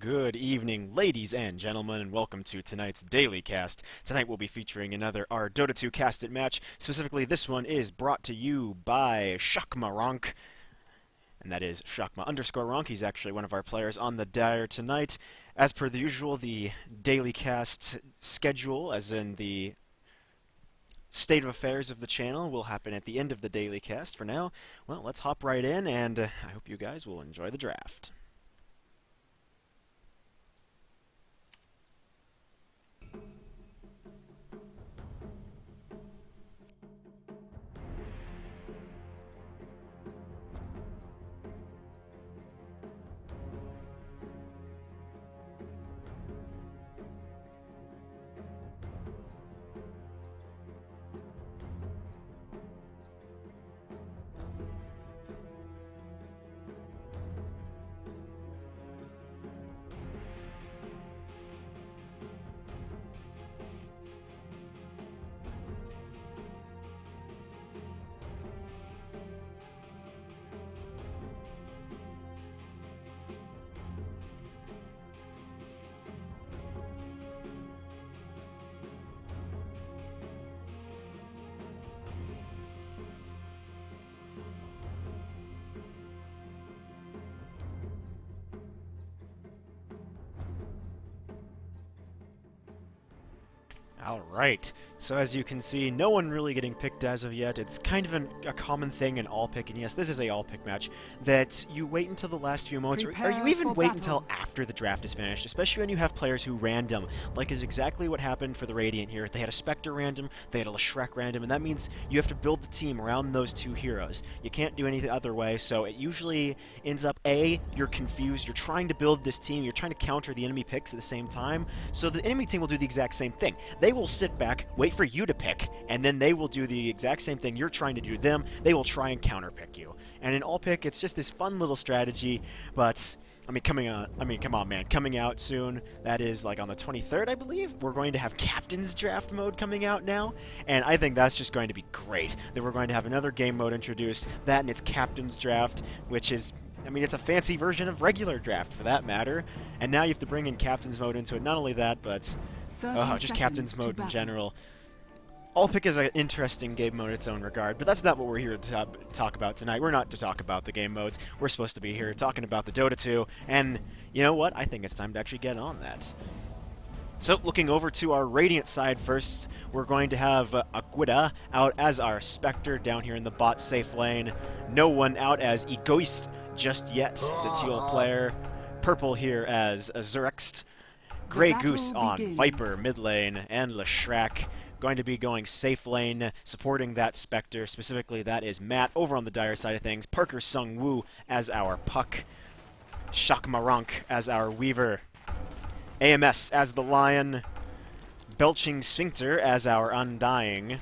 Good evening, ladies and gentlemen, and welcome to tonight's Daily Cast. Tonight we'll be featuring another our Dota 2 casted match. Specifically, this one is brought to you by Shakma, and that is Shakma_Ronk. He's actually one of our players on the Dire tonight. As per the usual, the Daily Cast schedule, as in the state of affairs of the channel, will happen at the end of the Daily Cast. For now, well, let's hop right in, and I hope you guys will enjoy the draft. Alright, so as you can see, no one really getting picked as of yet. It's kind of a common thing in all-pick, and yes, this is a all-pick match, that you wait until the last few moments, or you even wait until after the draft is finished, especially when you have players who random, like is exactly what happened for the Radiant here. They had a Spectre random, they had a Shrek random, and that means you have to build the team around those two heroes. You can't do anything other way, so it usually ends up, A, you're confused, you're trying to build this team, you're trying to counter the enemy picks at the same time, so the enemy team will do the exact same thing. They will sit back, wait for you to pick, and then they will do the exact same thing you're trying to do to them. They will try and counter-pick you. And in all-pick, it's just this fun little strategy, but coming out soon, that is like on the 23rd, I believe, we're going to have Captain's Draft mode coming out now, and I think that's just going to be great. That we're going to have another game mode introduced, that and it's Captain's Draft, which is, it's a fancy version of regular draft, for that matter, and now you have to bring in Captain's mode into it. Not only that, but just Captain's mode in general. All-pick is an interesting game mode in its own regard, but that's not what we're here to talk about tonight. We're not to talk about the game modes. We're supposed to be here talking about the Dota 2, and you know what? I think it's time to actually get on that. So, looking over to our Radiant side first, we're going to have Aquida out as our Spectre down here in the bot safe lane. No one out as Egoist just yet, the teal player. Purple here as Zurext. Grey Goose on Viper mid lane, and Leshrac going to be going safe lane, supporting that Spectre. Specifically, that is Matt over on the Dire side of things. Parker Sung-woo as our Puck. Shakma as our Weaver. AMS as the Lion. Belching Sphincter as our Undying.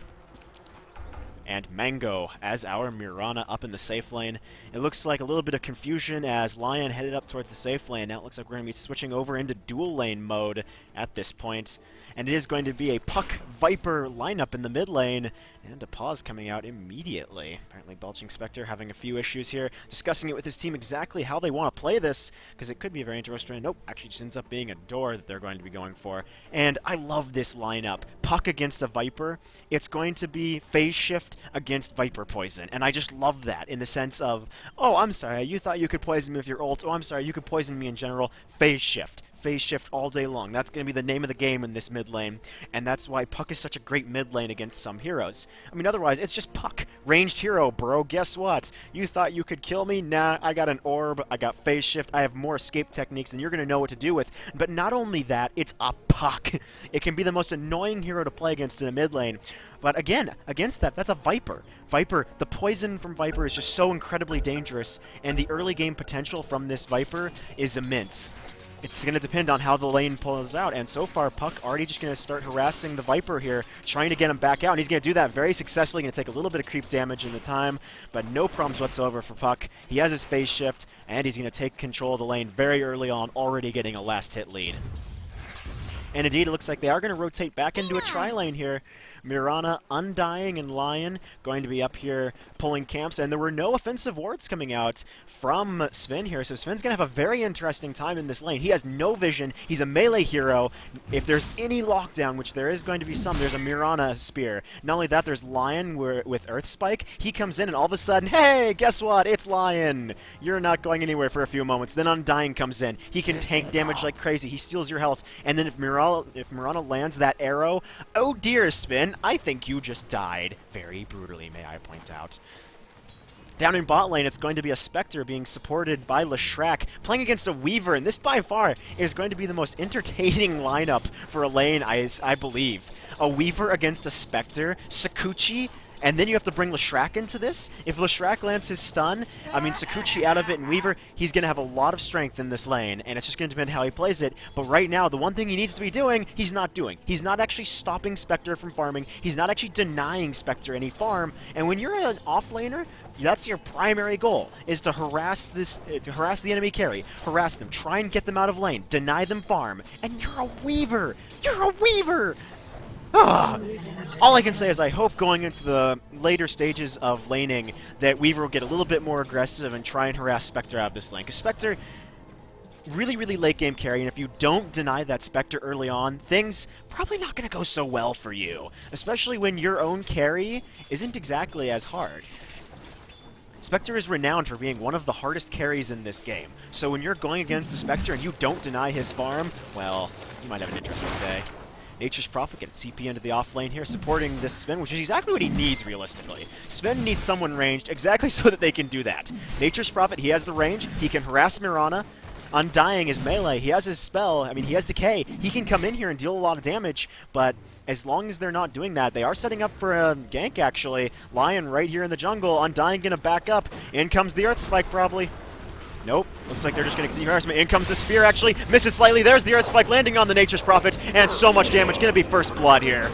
And Mango as our Mirana up in the safe lane. It looks like a little bit of confusion as Lion headed up towards the safe lane. Now it looks like we're going to be switching over into dual lane mode at this point. And it is going to be a Puck Viper lineup in the mid lane, and a pause coming out immediately. Apparently Belching Spectre having a few issues here, discussing it with his team exactly how they want to play this, because it could be very interesting. Nope, actually just ends up being a door that they're going to be going for. And I love this lineup. Puck against a Viper, it's going to be phase shift against Viper poison, and I just love that in the sense of, oh, I'm sorry, you thought you could poison me with your ult, oh, I'm sorry, you could poison me in general, phase shift. Phase shift all day long. That's going to be the name of the game in this mid lane, and that's why Puck is such a great mid lane against some heroes. Otherwise, it's just Puck. Ranged hero, bro. Guess what? You thought you could kill me? Nah, I got an orb, I got phase shift, I have more escape techniques than you're going to know what to do with. But not only that, it's a Puck. It can be the most annoying hero to play against in the mid lane. But again, against that, that's a Viper. Viper, the poison from Viper is just so incredibly dangerous, and the early game potential from this Viper is immense. It's going to depend on how the lane pulls out, and so far Puck already just going to start harassing the Viper here, trying to get him back out, and he's going to do that very successfully. Going to take a little bit of creep damage in the time, but no problems whatsoever for Puck. He has his phase shift, and he's going to take control of the lane very early on, already getting a last hit lead. And indeed, it looks like they are going to rotate back into a tri-lane here, Mirana, Undying, and Lion going to be up here pulling camps, and there were no offensive wards coming out from Sven here, so Sven's going to have a very interesting time in this lane. He has no vision. He's a melee hero. If there's any lockdown, which there is going to be some, there's a Mirana spear. Not only that, there's Lion with Earth Spike. He comes in, and all of a sudden, hey, guess what? It's Lion. You're not going anywhere for a few moments. Then Undying comes in. He can tank damage like crazy. He steals your health, and then if Mirana lands that arrow, oh dear, Sven, I think you just died. Very brutally, may I point out. Down in bot lane, it's going to be a Spectre being supported by Leshrac, playing against a Weaver, and this by far is going to be the most entertaining lineup for a lane, I believe. A Weaver against a Spectre, Sakuchi, and then you have to bring Leshrac into this. If Leshrac lands his stun, I mean, Sakuchi out of it and Weaver, he's going to have a lot of strength in this lane, and it's just going to depend how he plays it. But right now, the one thing he needs to be doing, he's not doing. He's not actually stopping Spectre from farming. He's not actually denying Spectre any farm. And when you're an offlaner, that's your primary goal, is to harass the enemy carry, harass them, try and get them out of lane, deny them farm, and you're a Weaver! You're a Weaver! All I can say is I hope going into the later stages of laning that Weaver will get a little bit more aggressive and try and harass Spectre out of this lane. Because Spectre, really, really late game carry, and if you don't deny that Spectre early on, things probably not going to go so well for you. Especially when your own carry isn't exactly as hard. Spectre is renowned for being one of the hardest carries in this game. So when you're going against a Spectre and you don't deny his farm, well, you might have an interesting day. Nature's Prophet getting CP into the off lane here, supporting this Sven, which is exactly what he needs, realistically. Sven needs someone ranged exactly so that they can do that. Nature's Prophet, he has the range, he can harass Mirana. Undying is melee, he has his spell, I mean, he has Decay. He can come in here and deal a lot of damage, but as long as they're not doing that, they are setting up for a gank, actually. Lion right here in the jungle, Undying gonna back up. In comes the Earth Spike, probably. Nope. Looks like they're just going to continue harassment. In comes the spear, actually. Misses slightly. There's the Earth Spike landing on the Nature's Prophet. And so much damage. Going to be first blood here.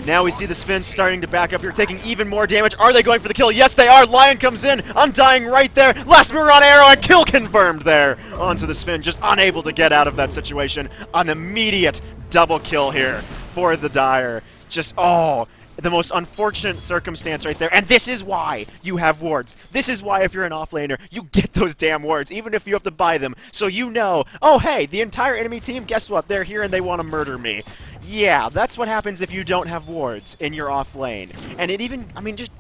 Now we see the Sven starting to back up here, taking even more damage. Are they going for the kill? Yes, they are. Lion comes in. Undying right there. Last Mirana arrow and kill confirmed there. Onto the Sven. Just unable to get out of that situation. An immediate double kill here for the Dire. Just, oh, the most unfortunate circumstance right there. And this is why you have wards. This is why if you're an offlaner, you get those damn wards, even if you have to buy them. So you know, oh hey, the entire enemy team, guess what? They're here and they want to murder me. Yeah, that's what happens if you don't have wards in your off lane. And it even, I mean, just,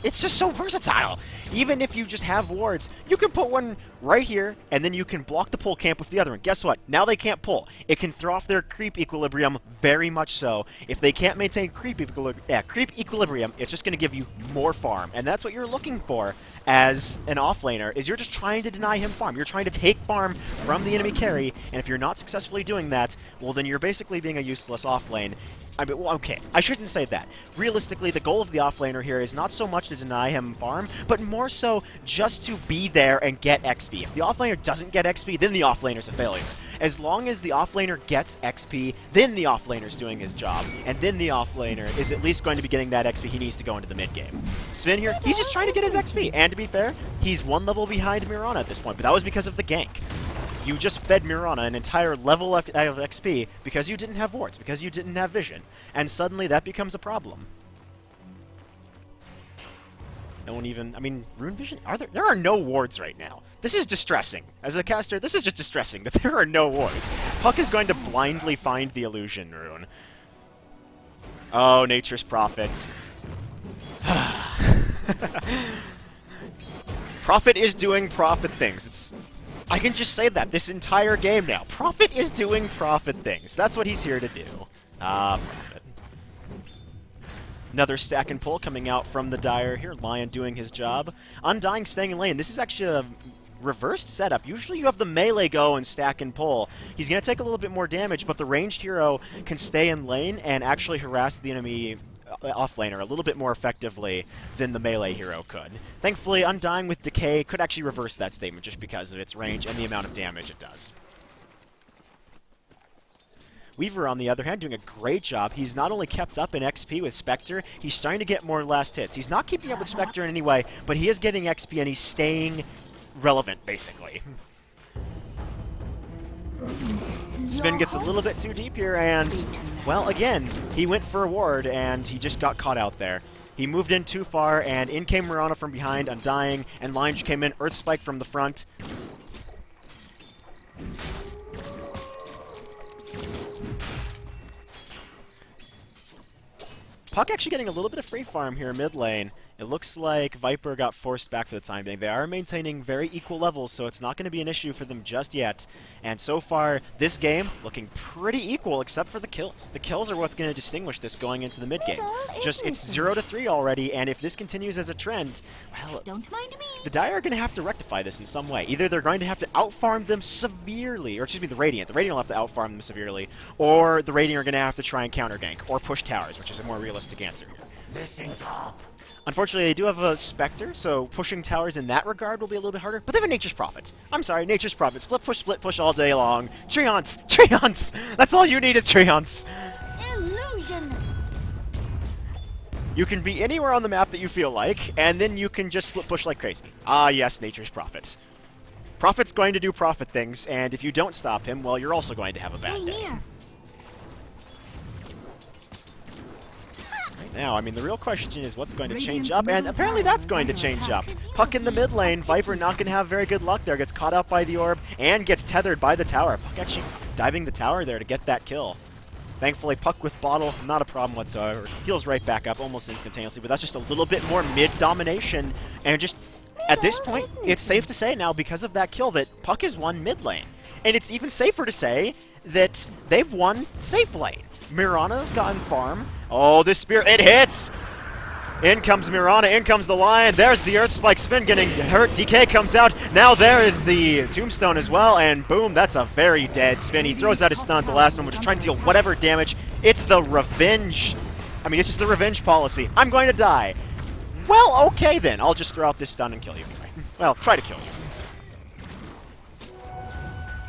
it's just so versatile. Even if you just have wards, you can put one right here, and then you can block the pull camp with the other one. Guess what? Now they can't pull. It can throw off their creep equilibrium very much so. If they can't maintain creep equilibrium, it's just going to give you more farm. And that's what you're looking for as an offlaner, is you're just trying to deny him farm. You're trying to take farm from the enemy carry, and if you're not successfully doing that, well then you're basically being a useless offlane. I mean, well, okay, I shouldn't say that. Realistically, the goal of the offlaner here is not so much to deny him farm, but more so just to be there and get XP. If the offlaner doesn't get XP, then the offlaner's a failure. As long as the offlaner gets XP, then the offlaner's doing his job, and then the offlaner is at least going to be getting that XP he needs to go into the mid game. Sven here, he's just trying to get his XP, and to be fair, he's one level behind Mirana at this point, but that was because of the gank. You just fed Mirana an entire level of XP because you didn't have wards, because you didn't have vision. And suddenly that becomes a problem. No one even, I mean, Rune Vision? There are no wards right now. This is distressing. As a caster, this is just distressing that there are no wards. Puck is going to blindly find the illusion rune. Oh, Nature's Prophet. Prophet is doing Prophet things. I can just say that this entire game now. Prophet is doing Prophet things. That's what he's here to do. Prophet. Another stack and pull coming out from the Dire here. Lion doing his job. Undying staying in lane. This is actually a reversed setup. Usually you have the melee go and stack and pull. He's going to take a little bit more damage, but the ranged hero can stay in lane and actually harass the enemy offlaner a little bit more effectively than the melee hero could. Thankfully, Undying with Decay could actually reverse that statement just because of its range and the amount of damage it does. Weaver, on the other hand, doing a great job. He's not only kept up in XP with Spectre, he's starting to get more last hits. He's not keeping up with Spectre in any way, but he is getting XP and he's staying relevant, basically. Sven gets a little bit too deep here, and, well, again, he went for a ward, and he just got caught out there. He moved in too far, and in came Mirana from behind, undying, and Lion just came in, Earth Spike from the front. Puck actually getting a little bit of free farm here mid lane. It looks like Viper got forced back for the time being. They are maintaining very equal levels, so it's not going to be an issue for them just yet. And so far, this game looking pretty equal, except for the kills. The kills are what's going to distinguish this going into the mid game. Just it's 0-3 already, and if this continues as a trend, well, don't mind me. The Dire are going to have to rectify this in some way. Either they're going to have to outfarm them severely, or excuse me, the Radiant. The Radiant will have to outfarm them severely, or the Radiant are going to have to try and counter gank, or push towers, which is a more realistic answer here. Listen top. Unfortunately, they do have a Spectre, so pushing towers in that regard will be a little bit harder. But they have a Nature's Prophet. I'm sorry, Nature's Prophet. Split push all day long. Treants! Treants! That's all you need is Treants! Illusion! You can be anywhere on the map that you feel like, and then you can just split push like crazy. Ah, yes, Nature's Prophet. Prophet's going to do Prophet things, and if you don't stop him, well, you're also going to have a bad day. Now, I mean, the real question is what's going to change up, and apparently that's going to change up. Puck in the mid lane, Viper not going to have very good luck there, gets caught out by the orb, and gets tethered by the tower. Puck actually diving the tower there to get that kill. Thankfully, Puck with bottle, not a problem whatsoever. Heals right back up almost instantaneously, but that's just a little bit more mid-domination, and just, at this point, it's safe to say now, because of that kill, that Puck has won mid lane. And it's even safer to say that they've won safe lane. Mirana's gotten farm. Oh, this spear, it hits! In comes Mirana, in comes the Lion. There's the Earth Spike. Sven getting hurt. DK comes out. Now there is the Tombstone as well, and boom, that's a very dead Sven. He throws out his stun at the last one, which is trying to deal whatever damage. It's the revenge. I mean, it's just the revenge policy. I'm going to die. Well, okay then. I'll just throw out this stun and kill you anyway. Well, try to kill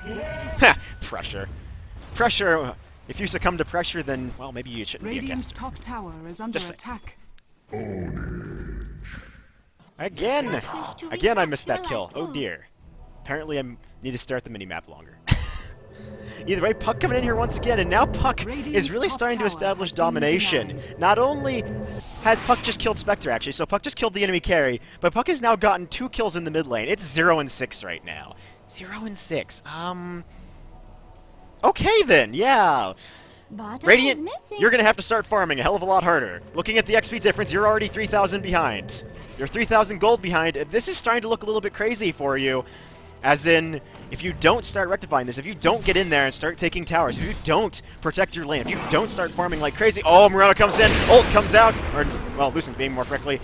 you. Ha! Pressure. Pressure. If you succumb to pressure, then, well, maybe you shouldn't Radiant's be a caster. top tower is under attack. Again! Again, I missed that kill. Oh dear. Apparently, I need to stare at the minimap longer. Either way, Puck coming in here once again, and now Puck is really starting to establish domination. Not only has Puck just killed Spectre, actually, so Puck just killed the enemy carry, but Puck has now gotten 2 kills in the mid lane. It's 0-6 right now. 0-6. Okay then, yeah. Radiant, you're going to have to start farming a hell of a lot harder. Looking at the XP difference, you're already 3,000 behind. You're 3,000 gold behind. This is starting to look a little bit crazy for you. As in, if you don't start rectifying this, if you don't get in there and start taking towers, if you don't protect your lane, if you don't start farming like crazy... Oh, Mirana comes in, ult comes out, or, well, Lucent being more correctly.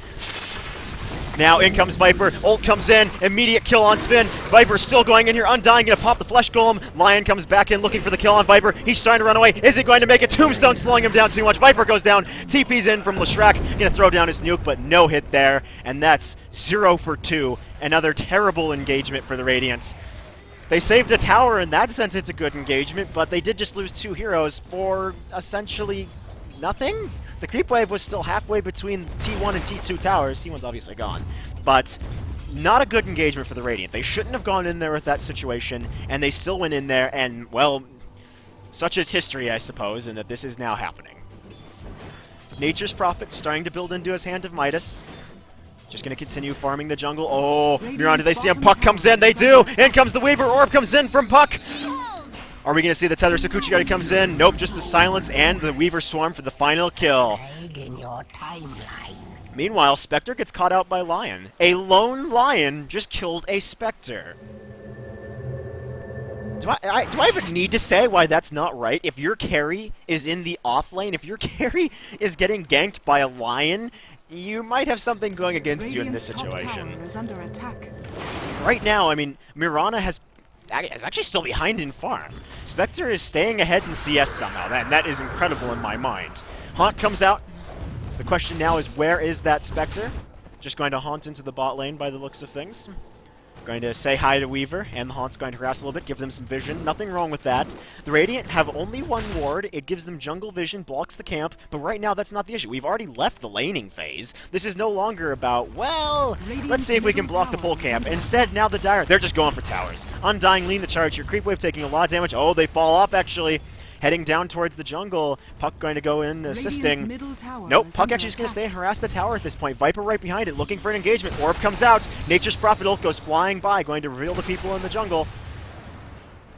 Now in comes Viper, ult comes in, immediate kill on Sven. Viper still going in here, undying, gonna pop the flesh golem. Lion comes back in looking for the kill on Viper. He's trying to run away. Is he going to make it? Tombstone slowing him down too much. Viper goes down, TP's in from Leshrac, gonna throw down his nuke, but no hit there. And that's 0 for 2. Another terrible engagement for the Radiants. They saved a tower, in that sense it's a good engagement, but they did just lose 2 heroes for essentially nothing? The creep wave was still halfway between T1 and T2 towers. T1's obviously gone. But not a good engagement for the Radiant. They shouldn't have gone in there with that situation, and they still went in there, and, well, such is history, I suppose, and that this is now happening. Nature's Prophet starting to build into his Hand of Midas. Just going to continue farming the jungle. Oh, Mirana, do they see him? Puck comes in. They do. In comes the Weaver. Orb comes in from Puck. Are we going to see the Tether? Sakuchi already comes in. Nope, just the silence and the Weaver Swarm for the final kill. In your timeline. Meanwhile, Spectre gets caught out by Lion. A lone Lion just killed a Spectre. Do I even need to say why that's not right? If your carry is in the off lane, if your carry is getting ganked by a Lion, you might have something going against you in this situation. Is under attack. Right now, I mean, Mirana is actually still behind in farm. Spectre is staying ahead in CS somehow. That is incredible in my mind. Haunt comes out. The question now is, where is that Spectre? Just going to haunt into the bot lane by the looks of things. Going to say hi to Weaver, and the Haunt's going to harass a little bit, give them some vision. Nothing wrong with that. The Radiant have only one ward. It gives them jungle vision, blocks the camp, but right now that's not the issue. We've already left the laning phase. This is no longer about, well, let's see if we can block the pole camp. Instead, now the Dire, they're just going for towers. Undying lean the charge. Your creep wave taking a lot of damage. Oh, they fall off, actually. Heading down towards the jungle. Puck going to go in, assisting. Nope, Puck actually is going to stay and harass the tower at this point. Viper right behind it, looking for an engagement. Orb comes out. Nature's Prophet ult goes flying by, going to reveal the people in the jungle.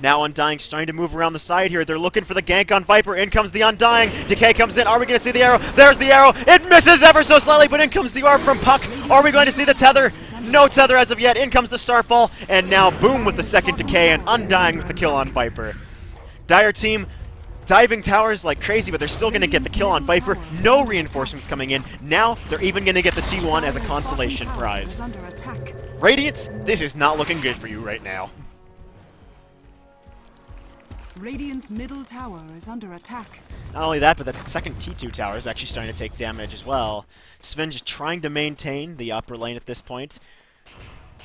Now Undying's trying to move around the side here. They're looking for the gank on Viper. In comes the Undying. Decay comes in. Are we going to see the arrow? There's the arrow. It misses ever so slightly, but in comes the orb from Puck. Are we going to see the tether? No tether as of yet. In comes the Starfall. And now Boom with the second Decay and Undying with the kill on Viper. Dire team diving towers like crazy, but they're still going to get the kill on Viper. No reinforcements coming in. Now they're even going to get the T1 as a consolation prize. Radiant, this is not looking good for you right now. Radiant's middle tower is under attack. Not only that, but the second T2 tower is actually starting to take damage as well. Sven just trying to maintain the upper lane at this point.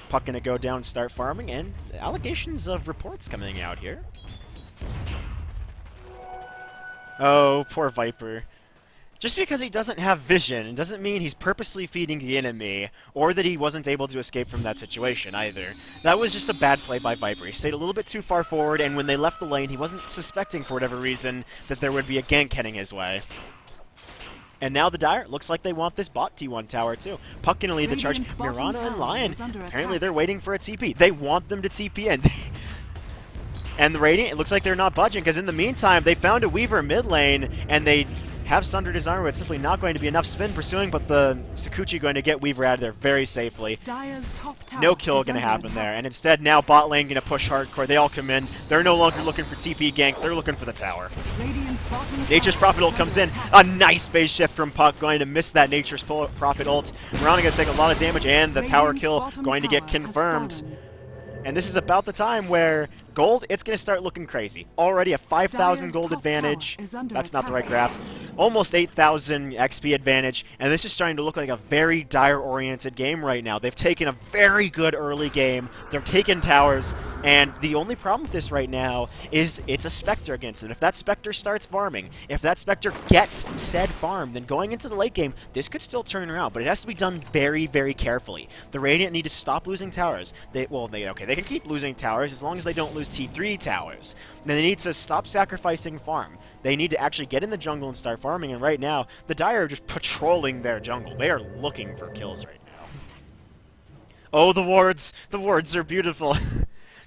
Puck going to go down and start farming, and allegations of reports coming out here. Oh, poor Viper. Just because he doesn't have vision doesn't mean he's purposely feeding the enemy, or that he wasn't able to escape from that situation either. That was just a bad play by Viper. He stayed a little bit too far forward, and when they left the lane, he wasn't suspecting, for whatever reason, that there would be a gank heading his way. And now the Dire, looks like they want this bot T1 tower too. Puck gonna lead the charge. Mirana and Lion, apparently they're waiting for a TP. They want them to TP in. And the Radiant, it looks like they're not budging, because in the meantime, they found a Weaver mid lane, and they have sundered his armor, but it's simply not going to be enough. Spin pursuing, but the Sakuchi going to get Weaver out of there very safely. No kill going to happen there, and instead now bot lane going to push hardcore. They all come in. They're no longer looking for TP ganks, they're looking for the tower. Nature's Prophet ult comes in. A nice phase shift from Puck, going to miss that Nature's Prophet ult. Mirana going to take a lot of damage, and the tower kill going to get confirmed. And this is about the time where gold, it's going to start looking crazy. Already a 5,000 gold advantage. That's not the right graph. Almost 8,000 XP advantage. And this is starting to look like a very Dire-oriented game right now. They've taken a very good early game. They're taking towers. And the only problem with this right now is it's a Spectre against them. If that Spectre starts farming, if that Spectre gets said farm, then going into the late game, this could still turn around. But it has to be done very, very carefully. The Radiant need to stop losing towers. They can keep losing towers as long as they don't lose T3 towers. And they need to stop sacrificing farm. They need to actually get in the jungle and start farming, and right now, the Dire are just patrolling their jungle. They are looking for kills right now. Oh, the wards! The wards are beautiful!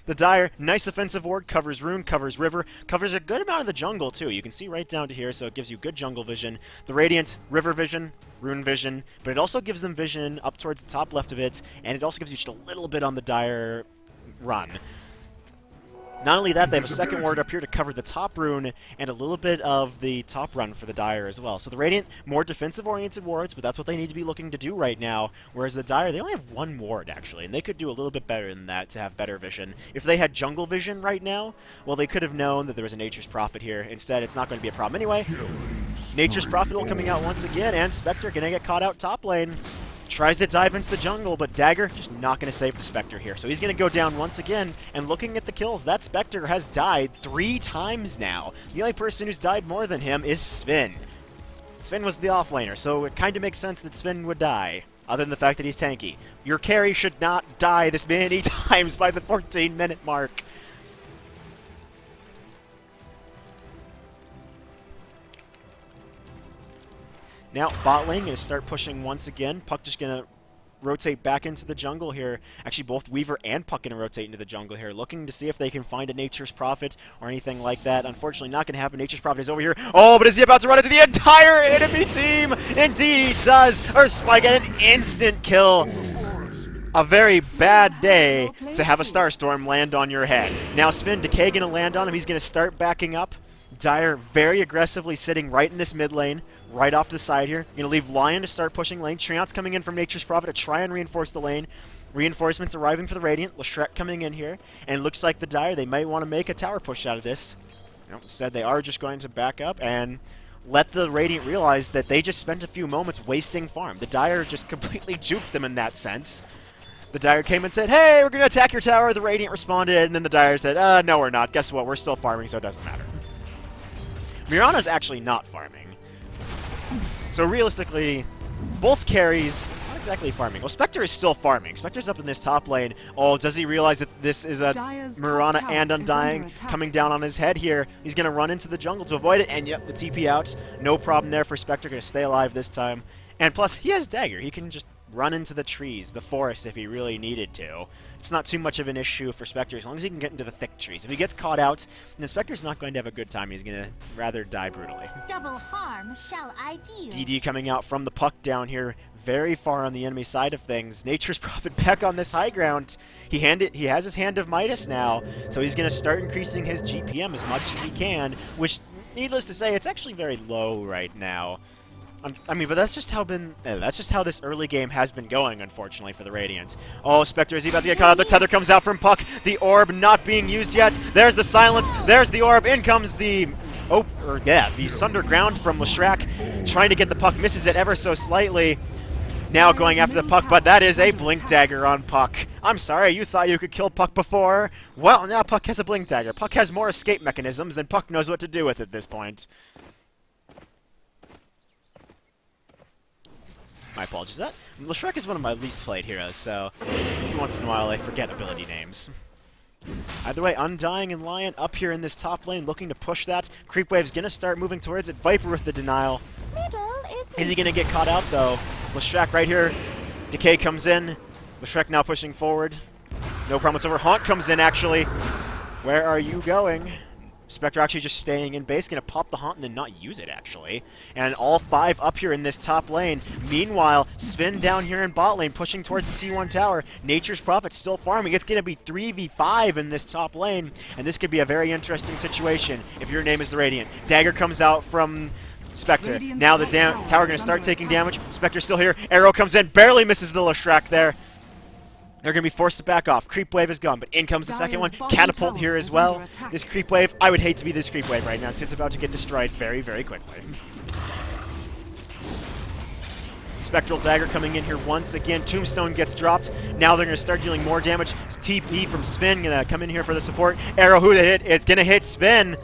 The Dire, nice offensive ward, covers rune, covers river, covers a good amount of the jungle too. You can see right down to here, so it gives you good jungle vision. The Radiant, river vision, rune vision, but it also gives them vision up towards the top left of it, and it also gives you just a little bit on the Dire run. Not only that, they have a second ward up here to cover the top rune, and a little bit of the top run for the Dire as well. So the Radiant, more defensive-oriented wards, but that's what they need to be looking to do right now, whereas the Dire, they only have one ward, actually, and they could do a little bit better than that to have better vision. If they had jungle vision right now, well, they could have known that there was a Nature's Prophet here. Instead, it's not going to be a problem anyway. Nature's Prophet will coming out once again, and Spectre going to get caught out top lane. Tries to dive into the jungle, but Dagger just not going to save the Spectre here. So he's going to go down once again, and looking at the kills, that Spectre has died 3 times now. The only person who's died more than him is Sven. Sven was the offlaner, so it kind of makes sense that Sven would die, other than the fact that he's tanky. Your carry should not die this many times by the 14-minute mark. Now, bot lane going to start pushing once again. Puck just going to rotate back into the jungle here. Actually, both Weaver and Puck going to rotate into the jungle here, looking to see if they can find a Nature's Prophet or anything like that. Unfortunately, not going to happen. Nature's Prophet is over here. Oh, but is he about to run into the entire enemy team? Indeed, he does. Spike get an instant kill. A very bad day to have a Starstorm land on your head. Now, Spin, Decay going to land on him. He's going to start backing up. Dire very aggressively sitting right in this mid lane, right off to the side here. Going to leave Lion to start pushing lane. Treant's coming in from Nature's Prophet to try and reinforce the lane. Reinforcements arriving for the Radiant. Leshret coming in here. And it looks like the Dire, they might want to make a tower push out of this. Instead, they are just going to back up and let the Radiant realize that they just spent a few moments wasting farm. The Dire just completely juked them in that sense. The Dire came and said, hey, we're going to attack your tower. The Radiant responded, and then the Dire said, no, we're not. Guess what? We're still farming, so it doesn't matter. Mirana's actually not farming. So realistically, both carries not exactly farming. Well, Spectre is still farming. Spectre's up in this top lane. Oh, does he realize that this is a Mirana and Undying coming down on his head here? He's going to run into the jungle to avoid it, and yep, the TP out. No problem there for Spectre. Going to stay alive this time. And plus, he has Dagger. He can just run into the trees, the forest, if he really needed to. It's not too much of an issue for Spectre as long as he can get into the thick trees. If he gets caught out, then Spectre's not going to have a good time. He's going to rather die brutally. Double harm shall I deal. DD coming out from the puck down here, very far on the enemy side of things. Nature's Prophet back on this high ground. He has his Hand of Midas now, so he's going to start increasing his GPM as much as he can, which, needless to say, it's actually very low right now. I mean, but that's just how this early game has been going, unfortunately, for the Radiant. Oh, Spectre, is he about to get caught out? The tether comes out from Puck. The orb not being used yet. There's the silence. There's the orb. In comes the the Sunder Ground from Leshrac, trying to get the Puck. Misses it ever so slightly. Now going after the Puck, but that is a Blink Dagger on Puck. I'm sorry, you thought you could kill Puck before? Well, now Puck has a Blink Dagger. Puck has more escape mechanisms than Puck knows what to do with at this point. My apologies. Leshrac is one of my least played heroes, so every once in a while I forget ability names. Either way, Undying and Lion up here in this top lane looking to push that. Creep Wave's going to start moving towards it. Viper with the denial. Is he going to get caught out, though? Leshrac right here. Decay comes in. Leshrac now pushing forward. No problem whatsoever. Haunt comes in, actually. Where are you going? Spectre actually just staying in base, going to pop the Haunt and then not use it, actually. And all 5 up here in this top lane. Meanwhile, Sven down here in bot lane, pushing towards the T1 tower. Nature's Prophet still farming. It's going to be 3v5 in this top lane, and this could be a very interesting situation if your name is the Radiant. Dagger comes out from Spectre. Now the tower going to start taking damage. Spectre's still here. Arrow comes in, barely misses the Leshrac there. They're going to be forced to back off. Creep Wave is gone, but in comes the second one. Catapult here as well. This Creep Wave, I would hate to be this Creep Wave right now because it's about to get destroyed very, very quickly. Spectral Dagger coming in here once again. Tombstone gets dropped. Now they're going to start dealing more damage. TP from Sven going to come in here for the support. Arrow, who to hit? It's going to hit Sven.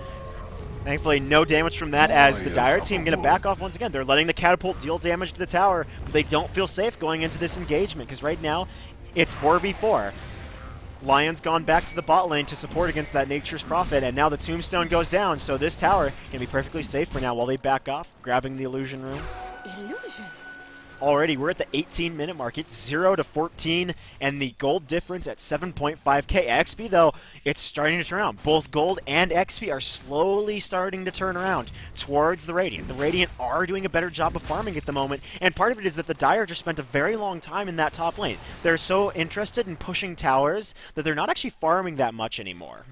Thankfully, no damage from that as the Dire team going to back off once again. They're letting the Catapult deal damage to the tower, but they don't feel safe going into this engagement because right now, it's 4v4. Lion's gone back to the bot lane to support against that Nature's Prophet, and now the Tombstone goes down, so this tower can be perfectly safe for now while they back off, grabbing the Illusion Room. Illusion. Already, we're at the 18-minute mark. It's 0 to 14, and the gold difference at 7.5k. XP, though, it's starting to turn around. Both gold and XP are slowly starting to turn around towards the Radiant. The Radiant are doing a better job of farming at the moment, and part of it is that the Dire just spent a very long time in that top lane. They're so interested in pushing towers that they're not actually farming that much anymore.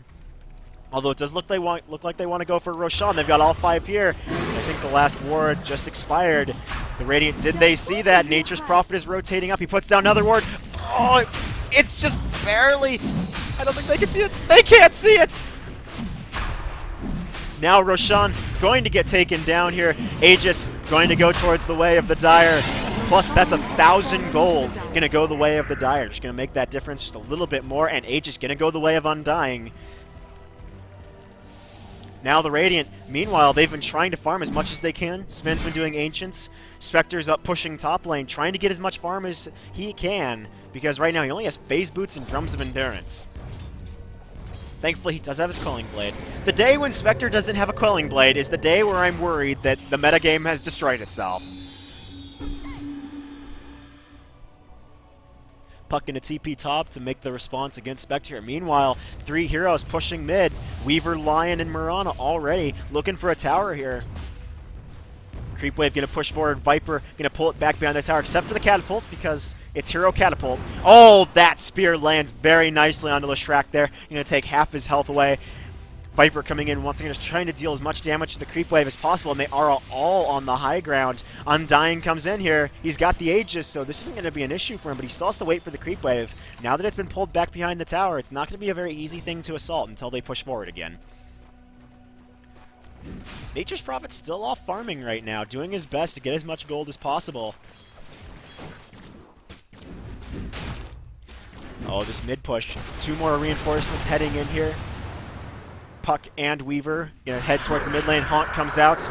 Although it does look like they want to go for Roshan. They've got all 5 here. I think the last ward just expired. The Radiant, did they see that? Nature's Prophet is rotating up. He puts down another ward. Oh, it's just barely. I don't think they can see it. They can't see it! Now Roshan going to get taken down here. Aegis going to go towards the way of the Dire. Plus, that's 1,000 gold. Going to go the way of the Dire. Just going to make that difference just a little bit more. And Aegis going to go the way of Undying. Now the Radiant, meanwhile, they've been trying to farm as much as they can. Sven's been doing Ancients. Spectre's up pushing top lane, trying to get as much farm as he can, because right now he only has Phase Boots and Drums of Endurance. Thankfully, he does have his Quelling Blade. The day when Spectre doesn't have a Quelling Blade is the day where I'm worried that the metagame has destroyed itself. Puck in a TP top to make the response against Spectre. Meanwhile, 3 heroes pushing mid. Weaver, Lion, and Mirana already looking for a tower here. Creep Wave going to push forward. Viper going to pull it back behind the tower, except for the Catapult, because it's Hero Catapult. Oh, that spear lands very nicely onto Leshrac there. Going to take half his health away. Viper coming in once again, just trying to deal as much damage to the Creep Wave as possible, and they are all on the high ground. Undying comes in here. He's got the Aegis, so this isn't going to be an issue for him, but he still has to wait for the Creep Wave. Now that it's been pulled back behind the tower, it's not going to be a very easy thing to assault until they push forward again. Nature's Prophet's still off farming right now, doing his best to get as much gold as possible. Oh, this mid push. 2 more reinforcements heading in here. Puck and Weaver gonna head towards the mid lane. Haunt comes out.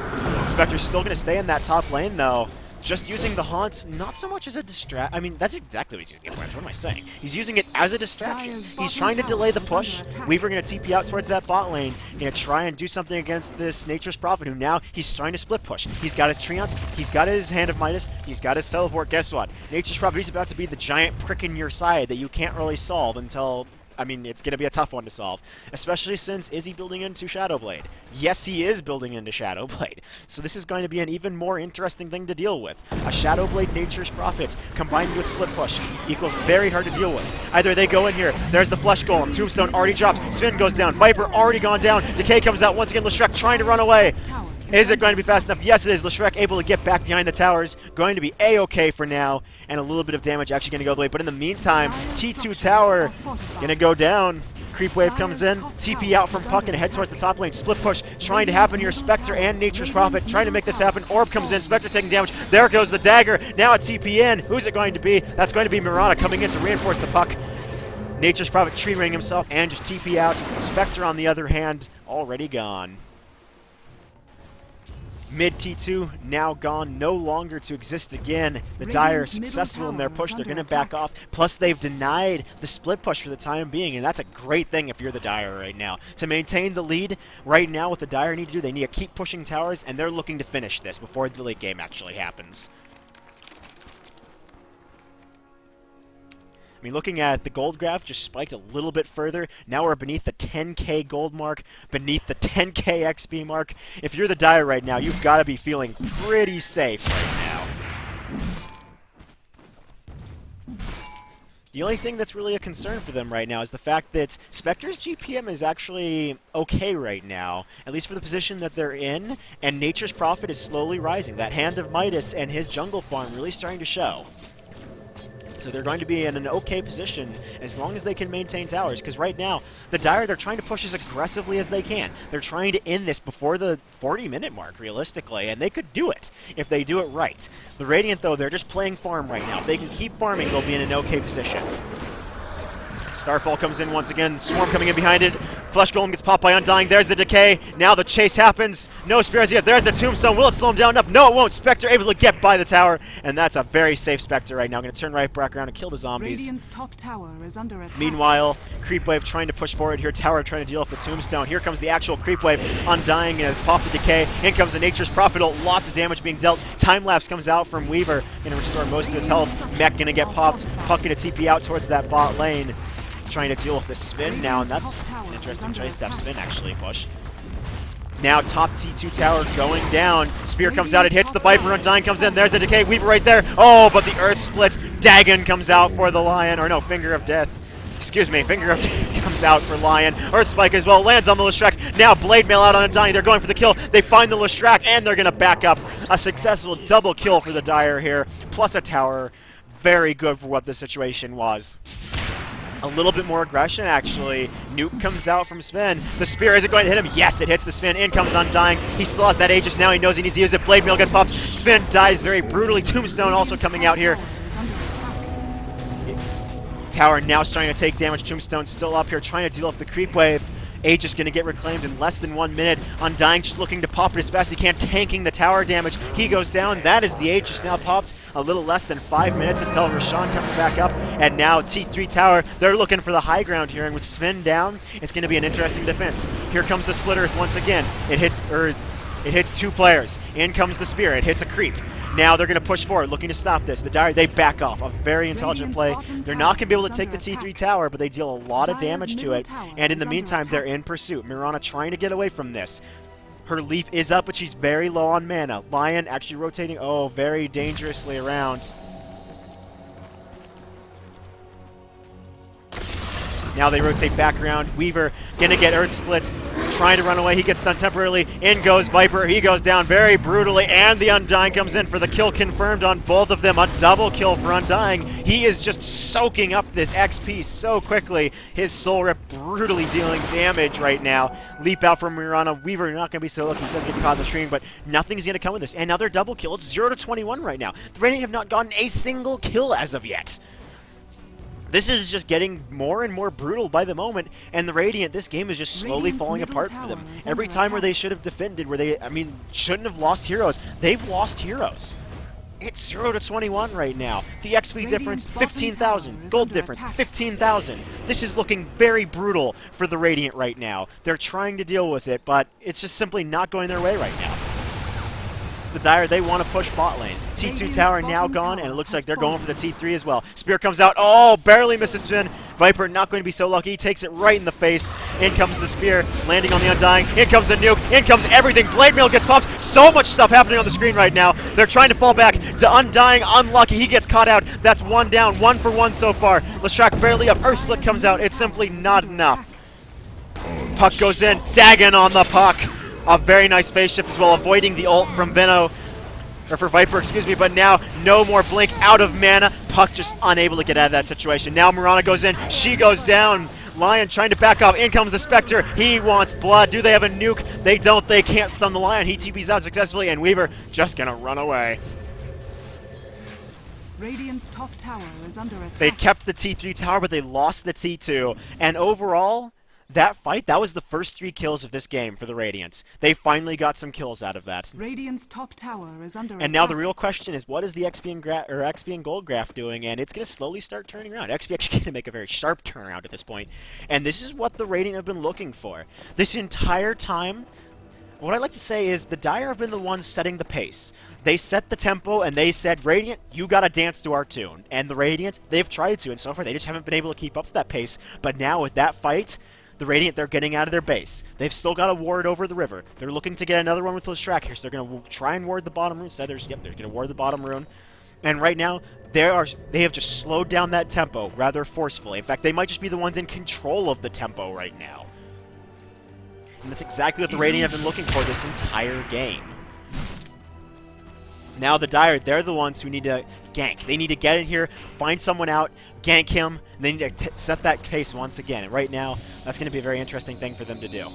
Spectre's still gonna stay in that top lane though. Just using the Haunt, not so much as a distract. I mean, that's exactly what he's using it for. What am I saying? He's using it as a distraction. He's trying to delay the push. Weaver gonna TP out towards that bot lane. Gonna try and do something against this Nature's Prophet, who now he's trying to split push. He's got his Treants, he's got his Hand of Midas, he's got his Teleport. Guess what? Nature's Prophet, he's about to be the giant prick in your side that you can't really solve until... I mean, it's going to be a tough one to solve, especially since is he building into Shadowblade? Yes, he is building into Shadowblade. So this is going to be an even more interesting thing to deal with. A Shadowblade Nature's Prophet combined with Split Push equals very hard to deal with. Either they go in here, there's the Flesh Golem, Tombstone already dropped, Sven goes down, Viper already gone down, Decay comes out once again, Leshreck trying to run away. Is it going to be fast enough? Yes, it is. Leshreck able to get back behind the towers. Going to be A-okay for now. And a little bit of damage actually going to go the way. But in the meantime, T2 tower going to go down. Creep Wave comes in. TP out from Puck and head towards the top lane. Split push trying to happen here. Spectre and Nature's Prophet trying to make this happen. Orb comes in. Spectre taking damage. There goes the dagger. Now a TP in. Who's it going to be? That's going to be Mirana coming in to reinforce the Puck. Nature's Prophet tree ring himself and just TP out. Spectre, on the other hand, already gone. Mid T2 now gone, no longer to exist again. The Dire are successful in their push. They're going to back off. Plus, they've denied the split push for the time being, and that's a great thing if you're the Dire right now. To maintain the lead right now, what the Dire need to do, they need to keep pushing towers, and they're looking to finish this before the late game actually happens. I mean, looking at the gold graph, just spiked a little bit further. Now we're beneath the 10k gold mark, beneath the 10k XP mark. If you're the Dire right now, you've got to be feeling pretty safe right now. The only thing that's really a concern for them right now is the fact that Spectre's GPM is actually okay right now, at least for the position that they're in, and Nature's Prophet is slowly rising. That Hand of Midas and his jungle farm really starting to show. So they're going to be in an okay position as long as they can maintain towers, because right now, the Dire, they're trying to push as aggressively as they can. They're trying to end this before the 40-minute mark, realistically, and they could do it if they do it right. The Radiant, though, they're just playing farm right now. If they can keep farming, they'll be in an okay position. Starfall comes in once again, Swarm coming in behind it. Flesh Golem gets popped by Undying. There's the Decay. Now the chase happens. No Spears yet. There's the Tombstone. Will it slow him down enough? No, it won't. Spectre able to get by the tower, and that's a very safe Spectre right now. Going to turn right back around and kill the zombies. Radiant's top tower is under attack. Meanwhile, Creep Wave trying to push forward here. Tower trying to deal with the Tombstone. Here comes the actual Creep Wave. Undying and pop the Decay. In comes the Nature's Prophet. Lots of damage being dealt. Time Lapse comes out from Weaver. Going to restore most of his health. Mech going to get popped. Puck going to TP out towards that bot lane. Trying to deal with the Spin now, and that's an interesting choice to have Spin actually push. Now top T2 tower going down. Spear comes out, it hits the Viper, Undying comes in, there's the Decay, Weaver right there. Oh, but the Earth splits. Dagon comes out for the Lion, or no, Finger of Death. Excuse me, Finger of Death comes out for Lion. Earth Spike as well, lands on the Leshreck. Now Blade Mail out on Undying, they're going for the kill. They find the Leshreck, and they're going to back up. A successful double kill for the Dire here, plus a tower. Very good for what the situation was. A little bit more aggression, actually. Nuke comes out from Sven. The Spear, is it going to hit him? Yes, it hits the Sven. In comes Undying. He still has that Aegis now. He knows he needs to use it. Blade Mail gets popped. Sven dies very brutally. Tombstone also coming out here. Tower now starting to take damage. Tombstone still up here trying to deal with the Creep Wave. Aegis going to get reclaimed in less than 1 minute. Undying just looking to pop it as fast as he can, tanking the tower damage. He goes down. That is the Aegis now popped. A little less than 5 minutes until Roshan comes back up. And now T3 tower, they're looking for the high ground here. And with Sven down, it's going to be an interesting defense. Here comes the Split Earth once again. It hits 2 players. In comes the Spear. It hits a creep. Now they're going to push forward, looking to stop this. The Dire, they back off. A very intelligent play. They're not going to be able to take the T3 tower, but they deal a lot of damage to it. And in the meantime, they're in pursuit. Mirana trying to get away from this. Her leaf is up, but she's very low on mana. Lion actually rotating, very dangerously around. Now they rotate back around. Weaver gonna get Earth Splits, trying to run away. He gets stunned temporarily. In goes Viper. He goes down very brutally, and the Undying comes in for the kill confirmed on both of them. A double kill for Undying. He is just soaking up this XP so quickly. His Soul Rip brutally dealing damage right now. Leap out from Mirana. Weaver not gonna be so lucky. He does get caught in the stream, but nothing's gonna come with this. Another double kill. It's 0 to 21 right now. The Radiant have not gotten a single kill as of yet. This is just getting more and more brutal by the moment, and the Radiant, this game is just slowly falling apart for them. Every time where they should have defended, where they, shouldn't have lost heroes, they've lost heroes. It's 0-21 right now. The XP difference, 15,000. Gold difference, 15,000. This is looking very brutal for the Radiant right now. They're trying to deal with it, but it's just simply not going their way right now. The Dire, they want to push bot lane. T2 tower now gone, and it looks like they're going for the T3 as well. Spear comes out. Oh, barely misses Spin. Viper not going to be so lucky. He takes it right in the face. In comes the Spear, landing on the Undying. In comes the nuke. In comes everything. Blade Mail gets popped. So much stuff happening on the screen right now. They're trying to fall back to Undying. Unlucky. He gets caught out. That's one down. 1 for 1 so far. Leshrac barely up. Earth Split comes out. It's simply not enough. Puck goes in. Dagon on the puck. A very nice phase shift as well, avoiding the ult from Veno. Or for Viper, excuse me, but now no more blink, out of mana. Puck just unable to get out of that situation. Now Mirana goes in, she goes down. Lion trying to back off, in comes the Spectre. He wants blood. Do they have a nuke? They don't, they can't stun the Lion. He TP's out successfully, and Weaver just gonna run away. Radiant's top tower is under attack. They kept the T3 tower, but they lost the T2. And overall, that fight, that was the first 3 kills of this game for the Radiants. They finally got some kills out of that. Radiant's top tower is under attack. And now the real question is, what is the XP and Gold graph doing? And it's going to slowly start turning around. XP actually going to make a very sharp turnaround at this point. And this is what the Radiant have been looking for. This entire time, what I'd like to say is the Dire have been the ones setting the pace. They set the tempo, and they said, Radiant, you gotta dance to our tune. And the Radiant, they've tried to, and so far they just haven't been able to keep up with that pace. But now with that fight, the Radiant, they're getting out of their base. They've still got a ward over the river. They're looking to get another one with Leshrac here, so they're going to try and ward the bottom rune. Instead, they're going to ward the bottom rune. And right now, they have just slowed down that tempo rather forcefully. In fact, they might just be the ones in control of the tempo right now. And that's exactly what the Radiant have been looking for this entire game. Now the Dire, they're the ones who need to gank. They need to get in here, find someone out, gank him. They need to set that pace once again. And right now, that's going to be a very interesting thing for them to do.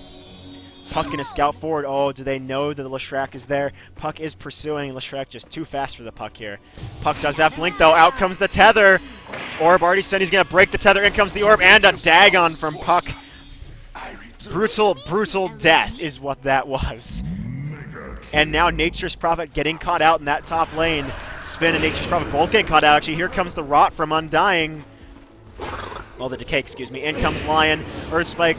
Puck going to scout forward. Oh, do they know that Leshrac is there? Puck is pursuing. Leshrac just too fast for the Puck here. Puck does have blink, though. Out comes the tether. Orb already spent. He's going to break the tether. In comes the orb, and a Dagon from Puck. Brutal, brutal death is what that was. And now Nature's Prophet getting caught out in that top lane. Spin and Nature's Prophet both getting caught out. Actually, here comes the Rot from Undying. Well, the Decay, excuse me. In comes Lion. Earth Spike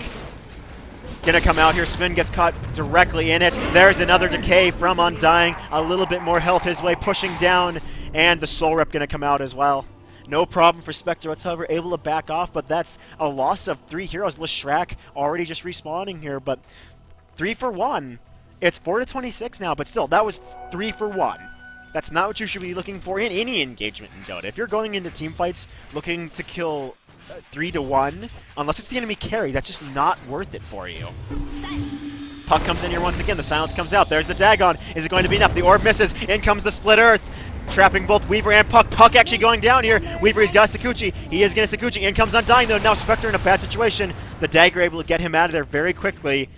gonna come out here. Spin gets caught directly in it. There's another Decay from Undying. A little bit more health his way, pushing down. And the Soul Rip gonna come out as well. No problem for Spectre whatsoever, able to back off, but that's a loss of 3 heroes. Leshrac already just respawning here, but 3 for 1. It's 4-26 now, but still, that was 3 for 1. That's not what you should be looking for in any engagement in Dota. If you're going into team fights looking to kill 3-1, unless it's the enemy carry, that's just not worth it for you. Puck comes in here once again. The silence comes out. There's the Dagon. Is it going to be enough? The orb misses. In comes the Split Earth, trapping both Weaver and Puck. Puck actually going down here. Weaver, he's got Sakuchi. He is going to Sakuchi. In comes Undying, though. Now Spectre in a bad situation. The Dagger able to get him out of there very quickly.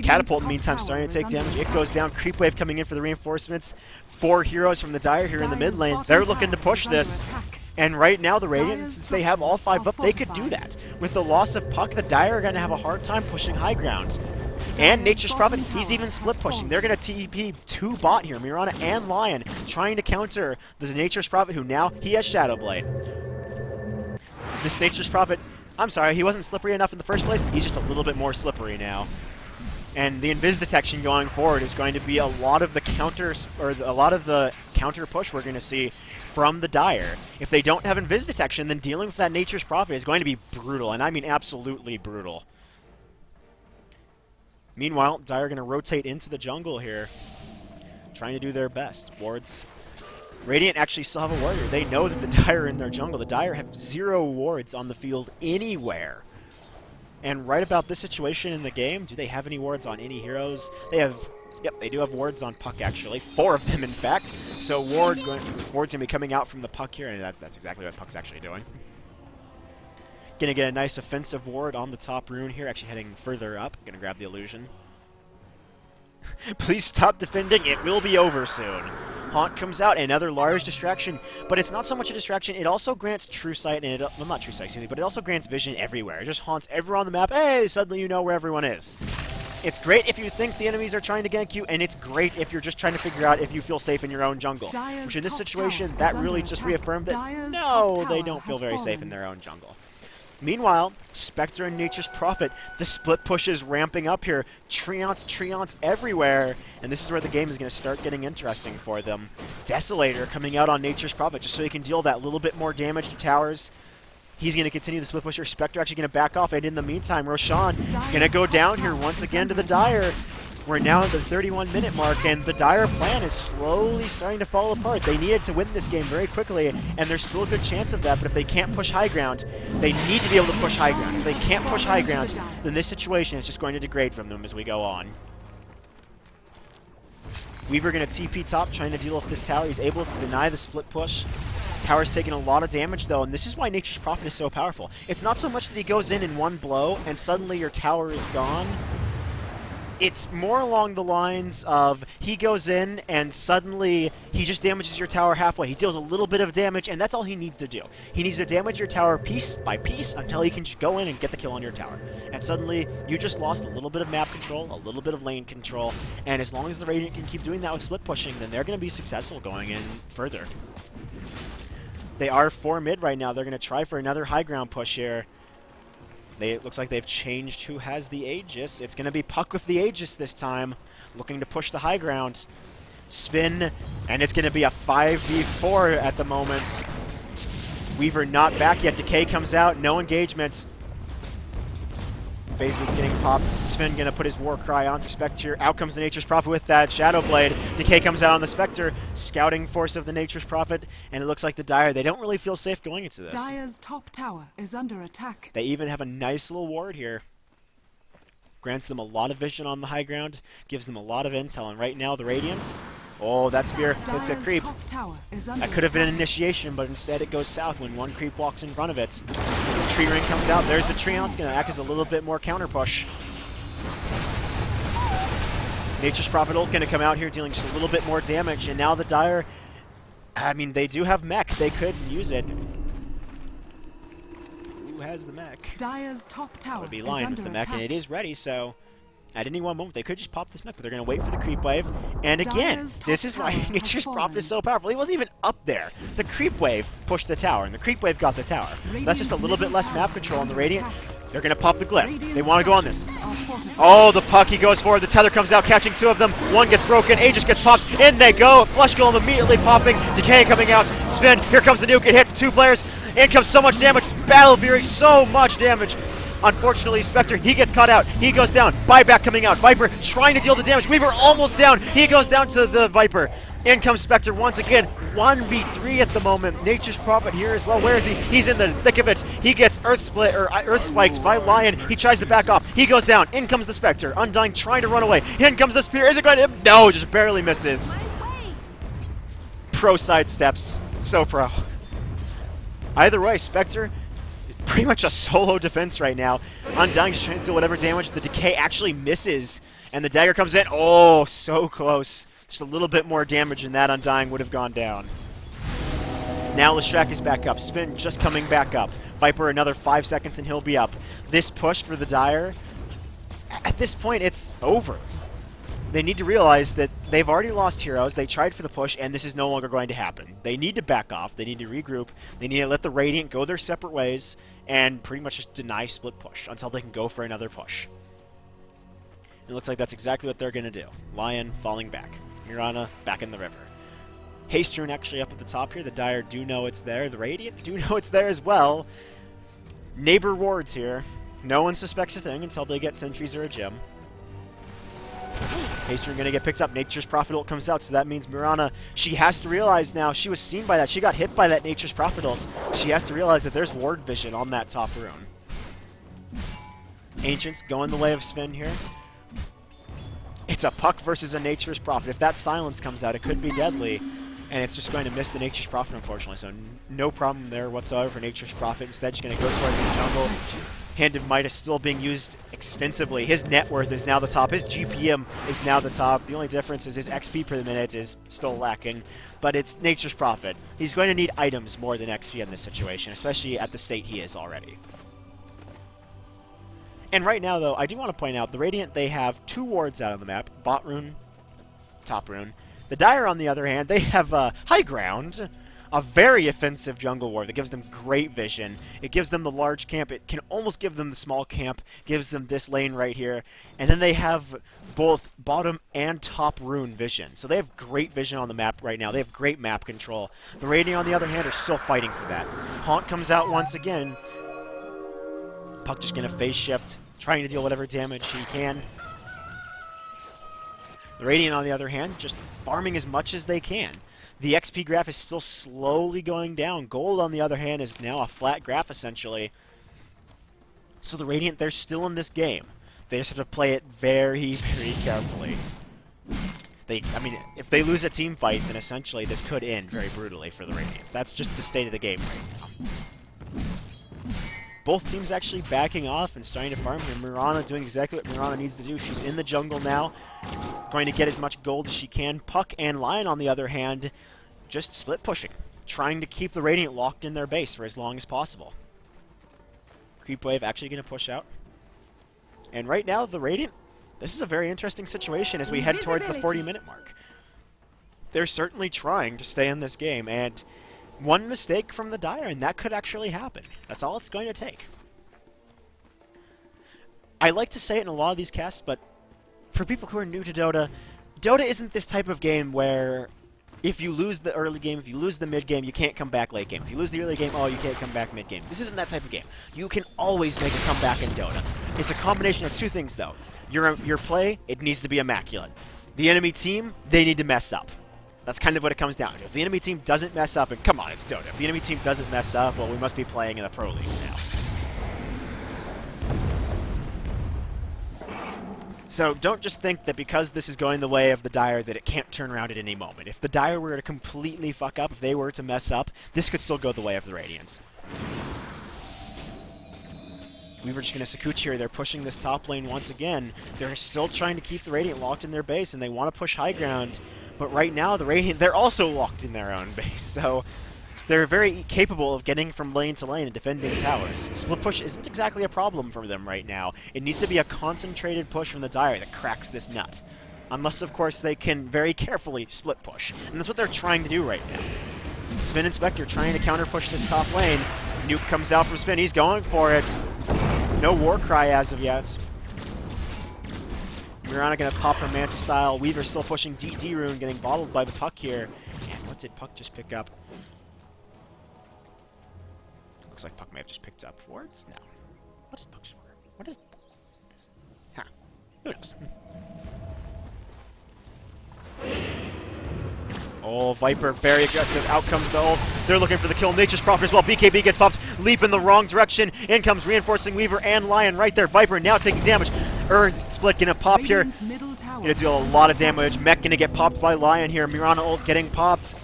Catapult, in the meantime, starting to take damage. It goes down. Creep Wave coming in for the reinforcements. 4 heroes from the Dire here in the mid lane. They're looking to push this. And right now, the Radiant, since they have all 5 up, they could do that. With the loss of Puck, the Dire are going to have a hard time pushing high ground. And Nature's Prophet, he's even split pushing. They're going to TP 2 bot here, Mirana and Lion, trying to counter the Nature's Prophet, who now, he has Shadow Blade. This Nature's Prophet, I'm sorry, he wasn't slippery enough in the first place. He's just a little bit more slippery now. And the invis detection going forward is going to be a lot of the counter push we're going to see from the Dire. If they don't have invis detection, then dealing with that Nature's Prophet is going to be brutal, and I mean absolutely brutal. Meanwhile, Dire are going to rotate into the jungle here, trying to do their best. Wards. Radiant actually still have a warrior. They know that the Dire are in their jungle. The Dire have 0 wards on the field anywhere. And right about this situation in the game, do they have any wards on any heroes? They have, yep, they do have wards on Puck, actually. 4 of them, in fact. So Ward's going to be coming out from the Puck here, and that's exactly what Puck's actually doing. Gonna get a nice offensive ward on the top rune here, actually heading further up. Gonna grab the illusion. Please stop defending, it will be over soon. Haunt comes out, another large distraction, but it's not so much a distraction, it also grants true sight, and well, not true sight, excuse me, but it also grants vision everywhere. It just haunts everyone on the map. Hey, suddenly you know where everyone is. It's great if you think the enemies are trying to gank you, and it's great if you're just trying to figure out if you feel safe in your own jungle. Which in this situation, that really just reaffirmed that no, they don't feel very safe in their own jungle. Meanwhile, Spectre and Nature's Prophet, the split push is ramping up here. Treants everywhere. And this is where the game is going to start getting interesting for them. Desolator coming out on Nature's Prophet just so he can deal that little bit more damage to towers. He's going to continue the split pusher. Spectre actually going to back off. And in the meantime, Roshan going to go down here once again to the Dire. We're now at the 31-minute mark, and the Dire plan is slowly starting to fall apart. They needed to win this game very quickly, and there's still a good chance of that, but if they can't push high ground, they need to be able to push high ground. If they can't push high ground, then this situation is just going to degrade from them as we go on. Weaver going to TP top, trying to deal with this tower. He's able to deny the split push. Tower's taking a lot of damage, though, and this is why Nature's Prophet is so powerful. It's not so much that he goes in one blow, and suddenly your tower is gone. It's more along the lines of he goes in and suddenly he just damages your tower halfway. He deals a little bit of damage, and that's all he needs to do. He needs to damage your tower piece by piece until he can just go in and get the kill on your tower. And suddenly, you just lost a little bit of map control, a little bit of lane control, and as long as the Radiant can keep doing that with split pushing, then they're going to be successful going in further. They are 4 mid right now. They're going to try for another high ground push here. It looks like they've changed who has the Aegis. It's going to be Puck with the Aegis this time, looking to push the high ground. Spin, and it's going to be a 5v4 at the moment. Weaver not back yet. Decay comes out, no engagement. FaZe's getting popped. Sven going to put his war cry on to Spectre. Out comes the Nature's Prophet with that Shadow Blade. Decay comes out on the Spectre. Scouting force of the Nature's Prophet. And it looks like the Dire, they don't really feel safe going into this. Dire's top tower is under attack. They even have a nice little ward here. Grants them a lot of vision on the high ground. Gives them a lot of intel. And right now, the Radiant. Oh, that spear hits a creep. That could have been an initiation, but instead it goes south when one creep walks in front of it. The tree ring comes out. There's the Treant's going to act as a little bit more counter push. Nature's Prophet ult going to come out here dealing just a little bit more damage, and now the Dire, I mean, they do have mech. They could use it. Who has the mech? Dire's top tower I would be lying with the mech, and it is ready, so at any one moment they could just pop this mech, but they're going to wait for the creep wave. And again, this is why Nature's Prophet is so powerful. He wasn't even up there. The creep wave pushed the tower, and the creep wave got the tower. So that's just a little bit less map control on the Radiant. They're going to pop the glyph. They want to go on this. Oh, the Puck, he goes forward. The tether comes out, catching 2 of them. One gets broken. Aegis gets popped. In they go. Flush Golem immediately popping. Decay coming out. Sven, here comes the nuke. It hits 2 players. In comes so much damage. Battle Fury, so much damage. Unfortunately, Spectre, he gets caught out. He goes down. Buyback coming out. Viper trying to deal the damage. Weaver almost down. He goes down to the Viper. In comes Spectre once again. 1v3 at the moment. Nature's Prophet here as well. Where is he? He's in the thick of it. He gets Earth Spikes by Lion. He tries to back off. He goes down. In comes the Spectre. Undying trying to run away. In comes the Spear. Is it going to hit? No, just barely misses. Pro sidesteps. So pro. Either way, Spectre, pretty much a solo defense right now. Undying just trying to do whatever damage. The Decay actually misses. And the dagger comes in. Oh, so close. Just a little bit more damage and that Undying would have gone down. Now Leshrac is back up. Sven just coming back up. Viper another 5 seconds and he'll be up. This push for the Dire, at this point it's over. They need to realize that they've already lost heroes. They tried for the push and this is no longer going to happen. They need to back off. They need to regroup. They need to let the Radiant go their separate ways and pretty much just deny split push until they can go for another push. It looks like that's exactly what they're going to do. Lion falling back. Mirana back in the river. Haste Rune actually up at the top here. The Dire do know it's there. The Radiant do know it's there as well. Neighbor wards here. No one suspects a thing until they get sentries or a gem. Haste Rune going to get picked up. Nature's Prophet ult comes out, so that means Mirana, she has to realize now, she was seen by that. She got hit by that Nature's Prophet ult. She has to realize that there's ward vision on that top rune. Ancients going the way of Sven here. It's a Puck versus a Nature's Prophet. If that silence comes out, it could be deadly. And it's just going to miss the Nature's Prophet, unfortunately. So no problem there whatsoever for Nature's Prophet. Instead, she's going to go towards the jungle. Hand of Might is still being used extensively. His net worth is now the top. His GPM is now the top. The only difference is his XP per minute is still lacking, but it's Nature's Prophet. He's going to need items more than XP in this situation, especially at the state he is already. And right now, though, I do want to point out, the Radiant, they have 2 wards out on the map. Bot rune, top rune. The Dire, on the other hand, they have High Ground, a very offensive jungle ward that gives them great vision. It gives them the large camp. It can almost give them the small camp. Gives them this lane right here. And then they have both bottom and top rune vision. So they have great vision on the map right now. They have great map control. The Radiant, on the other hand, are still fighting for that. Haunt comes out once again. Puck just going to phase shift, trying to deal whatever damage he can. The Radiant, on the other hand, just farming as much as they can. The XP graph is still slowly going down. Gold, on the other hand, is now a flat graph, essentially. So the Radiant, they're still in this game. They just have to play it very, very carefully. I mean, if they lose a team fight, then essentially this could end very brutally for the Radiant. That's just the state of the game right now. Both teams actually backing off and starting to farm here. Mirana doing exactly what Mirana needs to do. She's in the jungle now, going to get as much gold as she can. Puck and Lion, on the other hand, just split pushing, trying to keep the Radiant locked in their base for as long as possible. Creep Wave actually going to push out. And right now, the Radiant, this is a very interesting situation as we head towards the 40-minute mark. They're certainly trying to stay in this game, and one mistake from the Dire, and that could actually happen. That's all it's going to take. I like to say it in a lot of these casts, but for people who are new to Dota, Dota isn't this type of game where if you lose the early game, if you lose the mid game, you can't come back late game. If you lose the early game, oh, you can't come back mid game. This isn't that type of game. You can always make a comeback in Dota. It's a combination of 2 things, though. Your play, it needs to be immaculate. The enemy team, they need to mess up. That's kind of what it comes down to. If the enemy team doesn't mess up, and come on, it's Dota. If the enemy team doesn't mess up, well, we must be playing in the pro leagues now. So don't just think that because this is going the way of the Dire that it can't turn around at any moment. If the Dire were to completely fuck up, if they were to mess up, this could still go the way of the Radiants. Weaver just going to Sakuchi here. They're pushing this top lane once again. They're still trying to keep the Radiant locked in their base, and they want to push high ground. But right now, the Radiant, they're also locked in their own base, so they're very capable of getting from lane to lane and defending towers. Split push isn't exactly a problem for them right now. It needs to be a concentrated push from the Dire that cracks this nut. Unless, of course, they can very carefully split push. And that's what they're trying to do right now. Sven and Spectre trying to counter push this top lane. Nuke comes out from Sven. He's going for it. No war cry as of yet. Mirana going to pop her Manta style. Weaver still pushing DD rune, getting bottled by the Puck here. And what did Puck just pick up? Looks like Puck may have just picked up wards? No. What did Puck just pick up? What is that? Huh. Who knows? Oh, Viper, very aggressive. Out comes the ult. They're looking for the kill. Nature's Prophet as well. BKB gets popped. Leap in the wrong direction. In comes reinforcing Weaver and Lion right there. Viper now taking damage. Earth Split gonna pop here. Gonna deal a lot of damage. Mech gonna get popped by Lion here. Mirana ult getting popped.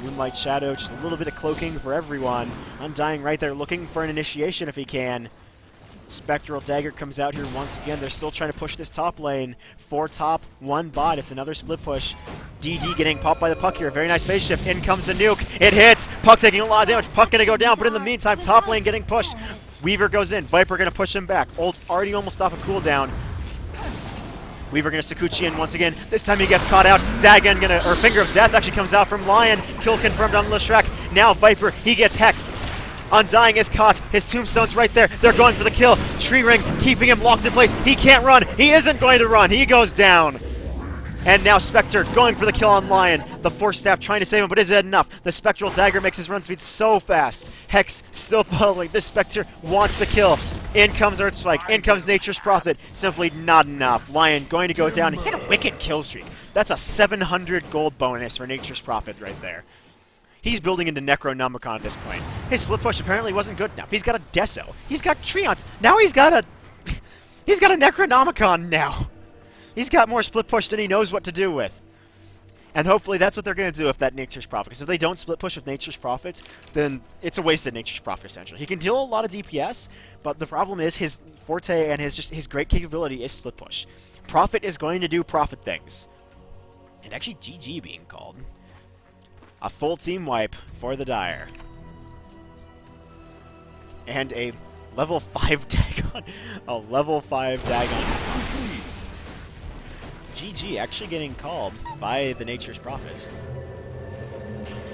Moonlight Shadow, just a little bit of cloaking for everyone. Undying right there, looking for an initiation if he can. Spectral Dagger comes out here once again. They're still trying to push this top lane. 4 top, 1 bot. It's another split push. DD getting popped by the Puck here. Very nice phase shift. In comes the nuke. It hits. Puck taking a lot of damage. Puck gonna go down, but in the meantime, top lane getting pushed. Weaver goes in. Viper gonna push him back. Ult already almost off a cooldown. Weaver gonna Sakuchi in once again. This time he gets caught out. Dagon gonna, or Finger of Death actually comes out from Lion. Kill confirmed on Leshrac. Now Viper, he gets hexed. Undying is caught. His tombstone's right there. They're going for the kill. Tree Ring keeping him locked in place. He can't run. He isn't going to run. He goes down. And now Spectre going for the kill on Lion. The Force Staff trying to save him, but is it enough? The Spectral Dagger makes his run speed so fast. Hex still following. This Spectre wants the kill. In comes Earth Spike. In comes Nature's Prophet. Simply not enough. Lion going to go down. He had a wicked kill streak. That's a 700 gold bonus for Nature's Prophet right there. He's building into Necronomicon at this point. His split push apparently wasn't good enough. He's got a Deso. He's got Treants. Now he's got a Necronomicon now. He's got more split push than he knows what to do with. And hopefully that's what they're going to do with that Nature's Prophet. Because if they don't split push with Nature's Prophet, then it's a wasted Nature's Prophet, essentially. He can deal a lot of DPS, but the problem is his forte and his great capability is split push. Prophet is going to do Prophet things. And actually GG being called. A full team wipe for the Dire. And a level 5 Dagon. A level 5 Dagon. GG actually getting called by the Nature's Prophet.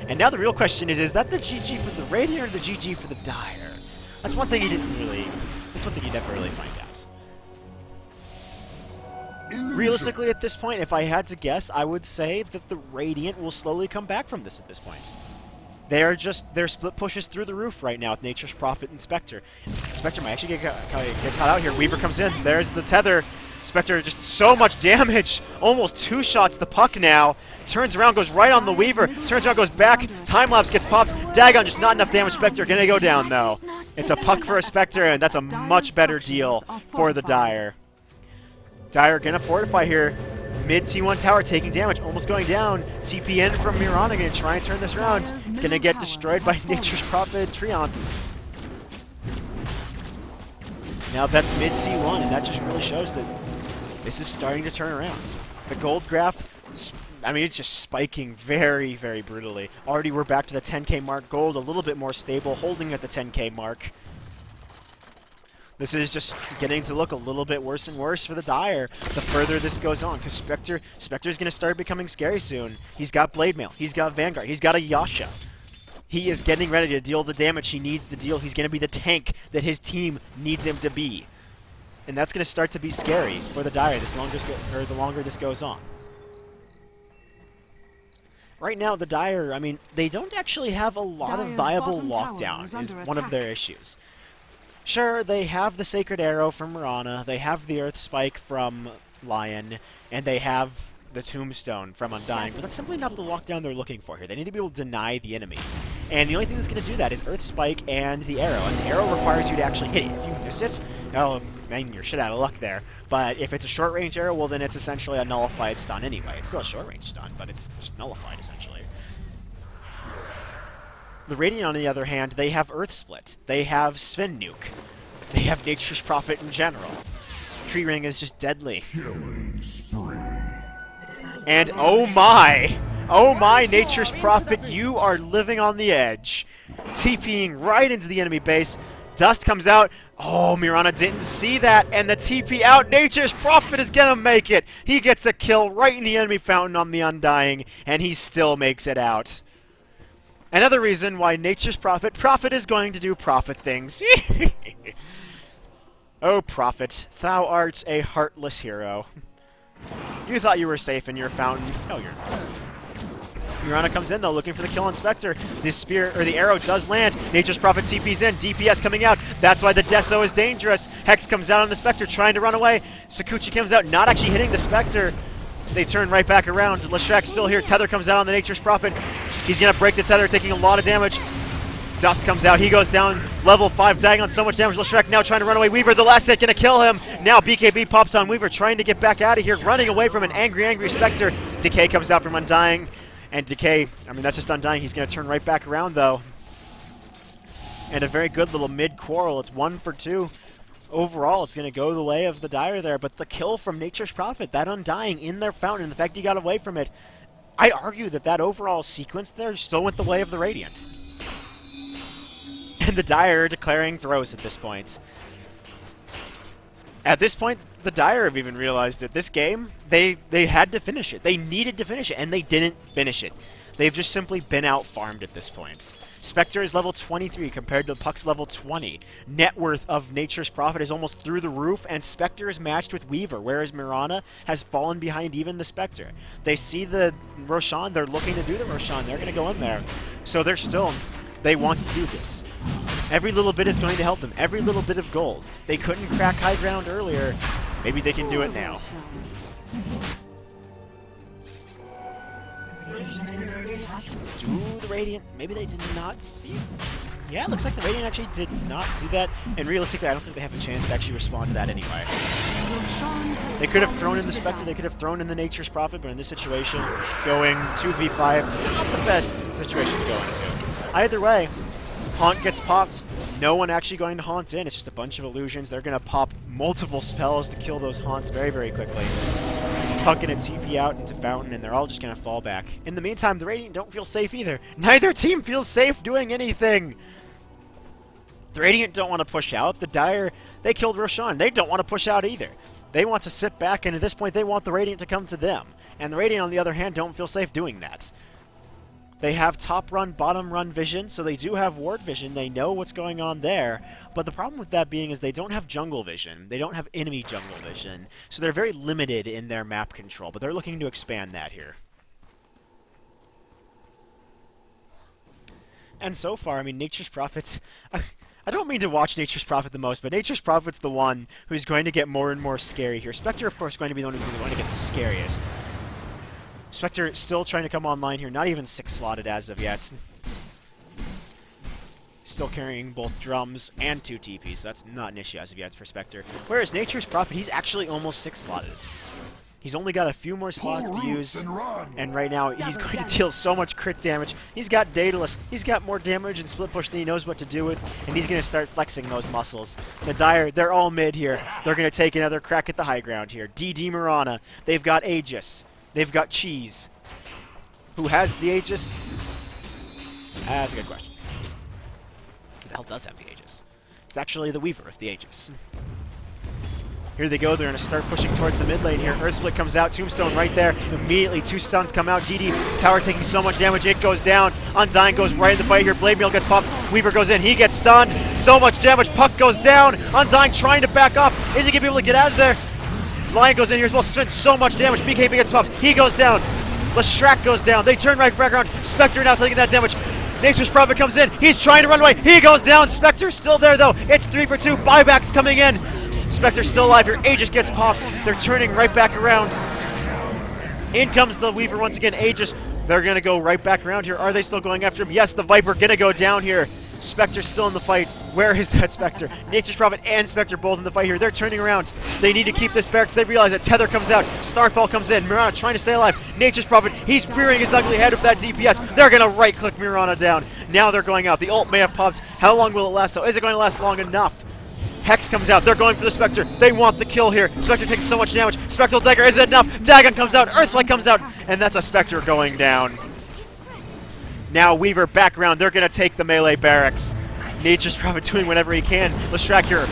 And now the real question is that the GG for the Radiant or the GG for the Dire? That's one thing that's one thing you never really find out. Realistically, at this point, if I had to guess, I would say that the Radiant will slowly come back from this at this point. Their split pushes through the roof right now with Nature's Prophet and Spectre. Spectre might actually get caught out here. Weaver comes in. There's the tether. Spectre just so much damage. Almost 2 shots the puck now. Turns around, goes right on the Weaver. Turns around, goes back. Time-lapse gets popped. Dagon, just not enough damage. Spectre gonna go down, though. It's a puck for a Spectre, and that's a much better deal for the Dire. Dire gonna fortify here. Mid T1 tower taking damage, almost going down. TPN from Mirana gonna try and turn this around. It's gonna get destroyed by Nature's Prophet Treants. Now that's mid T1, and that just really shows that this is starting to turn around. The gold graph, I mean, it's just spiking very, very brutally. Already we're back to the 10k mark. Gold a little bit more stable, holding at the 10k mark. This is just getting to look a little bit worse and worse for the Dire the further this goes on, because Spectre's going to start becoming scary soon. He's got Blade Mail, he's got Vanguard, he's got a Yasha. He is getting ready to deal the damage he needs to deal. He's going to be the tank that his team needs him to be. And that's going to start to be scary for the Dire the longer this goes on. Right now, the Dire, I mean, they don't actually have a lot of viable lockdown, is one of their issues. Sure, they have the Sacred Arrow from Mirana, they have the Earth Spike from Lion, and they have the Tombstone from Undying, but that's simply not the lockdown they're looking for here. They need to be able to deny the enemy. And the only thing that's going to do that is Earth Spike and the Arrow. And the Arrow requires you to actually hit it. If you miss it, oh, man, you're shit out of luck there. But if it's a short-range arrow, well, then it's essentially a nullified stun anyway. It's still a short-range stun, but it's just nullified, essentially. The Radiant, on the other hand, they have Earth Split. They have Sven Nuke. They have Nature's Prophet in general. Tree Ring is just deadly. And oh my, Nature's Prophet, you are living on the edge. TPing right into the enemy base. Dust comes out. Oh, Mirana didn't see that, and the TP out. Nature's Prophet is gonna make it. He gets a kill right in the enemy fountain on the Undying, and he still makes it out. Another reason why Nature's Prophet is going to do Prophet things. Oh, Prophet, thou art a heartless hero. You thought you were safe in your fountain. No, you're not. Mirana comes in, though, looking for the kill on Spectre. The spear, or the arrow does land. Nature's Prophet TP's in. DPS coming out. That's why the Deso is dangerous. Hex comes out on the Spectre, trying to run away. Sakuchi comes out, not actually hitting the Spectre. They turn right back around. Leshek still here. Tether comes out on the Nature's Prophet. He's going to break the Tether, taking a lot of damage. Dust comes out. He goes down. Level 5 Dagon, so much damage. Leshek now trying to run away. Weaver, the last hit, going to kill him. Now BKB pops on Weaver, trying to get back out of here, running away from an angry Spectre. Decay comes out from Undying. And Decay, I mean, that's just Undying. He's going to turn right back around, though. And a very good little mid-quarrel. It's 1 for 2. Overall, it's going to go the way of the Dire there. But the kill from Nature's Prophet, that Undying in their fountain, and the fact he got away from it, I'd argue that overall sequence there still went the way of the Radiant. And the Dire are declaring throws at this point. At this point, the Dire have even realized that this game, they had to finish it. They needed to finish it, and they didn't finish it. They've just simply been out-farmed at this point. Spectre is level 23 compared to Puck's level 20. Net worth of Nature's Prophet is almost through the roof, and Spectre is matched with Weaver, whereas Mirana has fallen behind even the Spectre. They see the Roshan, they're looking to do the Roshan, they're going to go in there. So they want to do this. Every little bit is going to help them, every little bit of gold. They couldn't crack high ground earlier, maybe they can do it now. Do the Radiant, maybe they did not see it. Yeah, it looks like the Radiant actually did not see that, and realistically, I don't think they have a chance to actually respond to that anyway. They could have thrown in the Spectre, they could have thrown in the Nature's Prophet, but in this situation, going 2v5, not the best situation to go into. Either way, Haunt gets popped. No one actually going to Haunt in. It's just a bunch of illusions. They're going to pop multiple spells to kill those Haunts very, very quickly. Puck and a TP out into Fountain, and they're all just going to fall back. In the meantime, the Radiant don't feel safe either. Neither team feels safe doing anything. The Radiant don't want to push out. The Dire, they killed Roshan. They don't want to push out either. They want to sit back, and at this point, they want the Radiant to come to them. And the Radiant, on the other hand, don't feel safe doing that. They have top run, bottom run vision, so they do have ward vision. They know what's going on there. But the problem with that being is they don't have jungle vision. They don't have enemy jungle vision. So they're very limited in their map control, but they're looking to expand that here. And so far, I mean, Nature's Prophet... I don't mean to watch Nature's Prophet the most, but Nature's Prophet's the one who's going to get more and more scary here. Spectre, of course, is going to be the one who's going to get the scariest. Spectre still trying to come online here, not even 6 slotted as of yet. Still carrying both drums and 2 TPs, so that's not an issue as of yet for Spectre. Whereas Nature's Prophet, he's actually almost 6 slotted. He's only got a few more slots to use, and right now he's going to deal so much crit damage. He's got Daedalus, he's got more damage and split push than he knows what to do with, and he's going to start flexing those muscles. The Dire, they're all mid here. They're going to take another crack at the high ground here. DD Mirana, they've got Aegis. They've got Cheese. Who has the Aegis? That's a good question. Who the hell does have the Aegis? It's actually the Weaver with the Aegis. Here they go. They're going to start pushing towards the mid lane here. Earth Split comes out. Tombstone right there. Immediately, 2 stuns come out. DD Tower taking so much damage. It goes down. Undying goes right in the fight here. Blade Meal gets popped. Weaver goes in. He gets stunned. So much damage. Puck goes down. Undying trying to back off. Is he going to be able to get out of there? Lion goes in here as well. Spends so much damage. BKB gets popped. He goes down. Leshrac goes down. They turn right back around. Spectre now taking that damage. Nature's Prophet comes in. He's trying to run away. He goes down. Spectre's still there, though. It's 3 for 2. Buybacks coming in. Spectre's still alive here. Aegis gets popped. They're turning right back around. In comes the Weaver once again. Aegis. They're going to go right back around here. Are they still going after him? Yes, the Viper going to go down here. Spectre's still in the fight. Where is that Spectre? Nature's Prophet and Spectre both in the fight here. They're turning around. They need to keep this barracks. They realize that Tether comes out. Starfall comes in. Mirana trying to stay alive. Nature's Prophet, he's rearing his ugly head with that DPS. They're going to right-click Mirana down. Now they're going out. The ult may have popped. How long will it last, though? Is it going to last long enough? Hex comes out. They're going for the Spectre. They want the kill here. Spectre takes so much damage. Spectral Dagger, is it enough? Dagon comes out. Earthlight comes out. And that's a Spectre going down. Now Weaver back around. They're going to take the melee barracks. Nature's Prophet doing whatever he can. Leshrac here.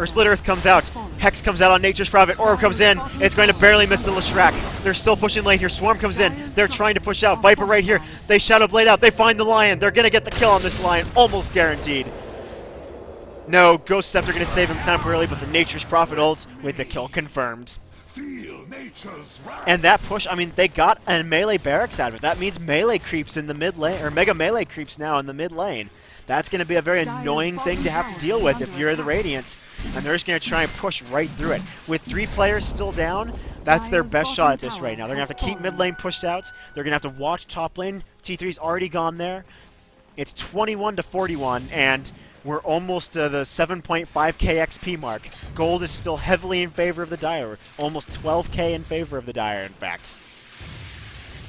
Split Earth comes out. Hex comes out on Nature's Prophet. Orb comes in. It's going to barely miss the Leshrac. They're still pushing lane here. Swarm comes in. They're trying to push out. Viper right here. They Shadow Blade out. They find the Lion. They're going to get the kill on this Lion. Almost guaranteed. No, Ghost Scepter going to save him temporarily, but the Nature's Prophet ult with the kill confirmed. And that push, I mean, they got a melee barracks out of it. That means melee creeps in the mid lane, or mega melee creeps now in the mid lane. That's going to be a very annoying thing to have to deal with if you're the Radiants, and they're just going to try and push right through it. With 3 players still down, that's their best shot at this right now. They're going to have to keep mid lane pushed out. They're going to have to watch top lane. T3's already gone there. It's 21 to 41, and we're almost to the 7.5k XP mark. Gold is still heavily in favor of the Dire. Almost 12k in favor of the Dire, in fact.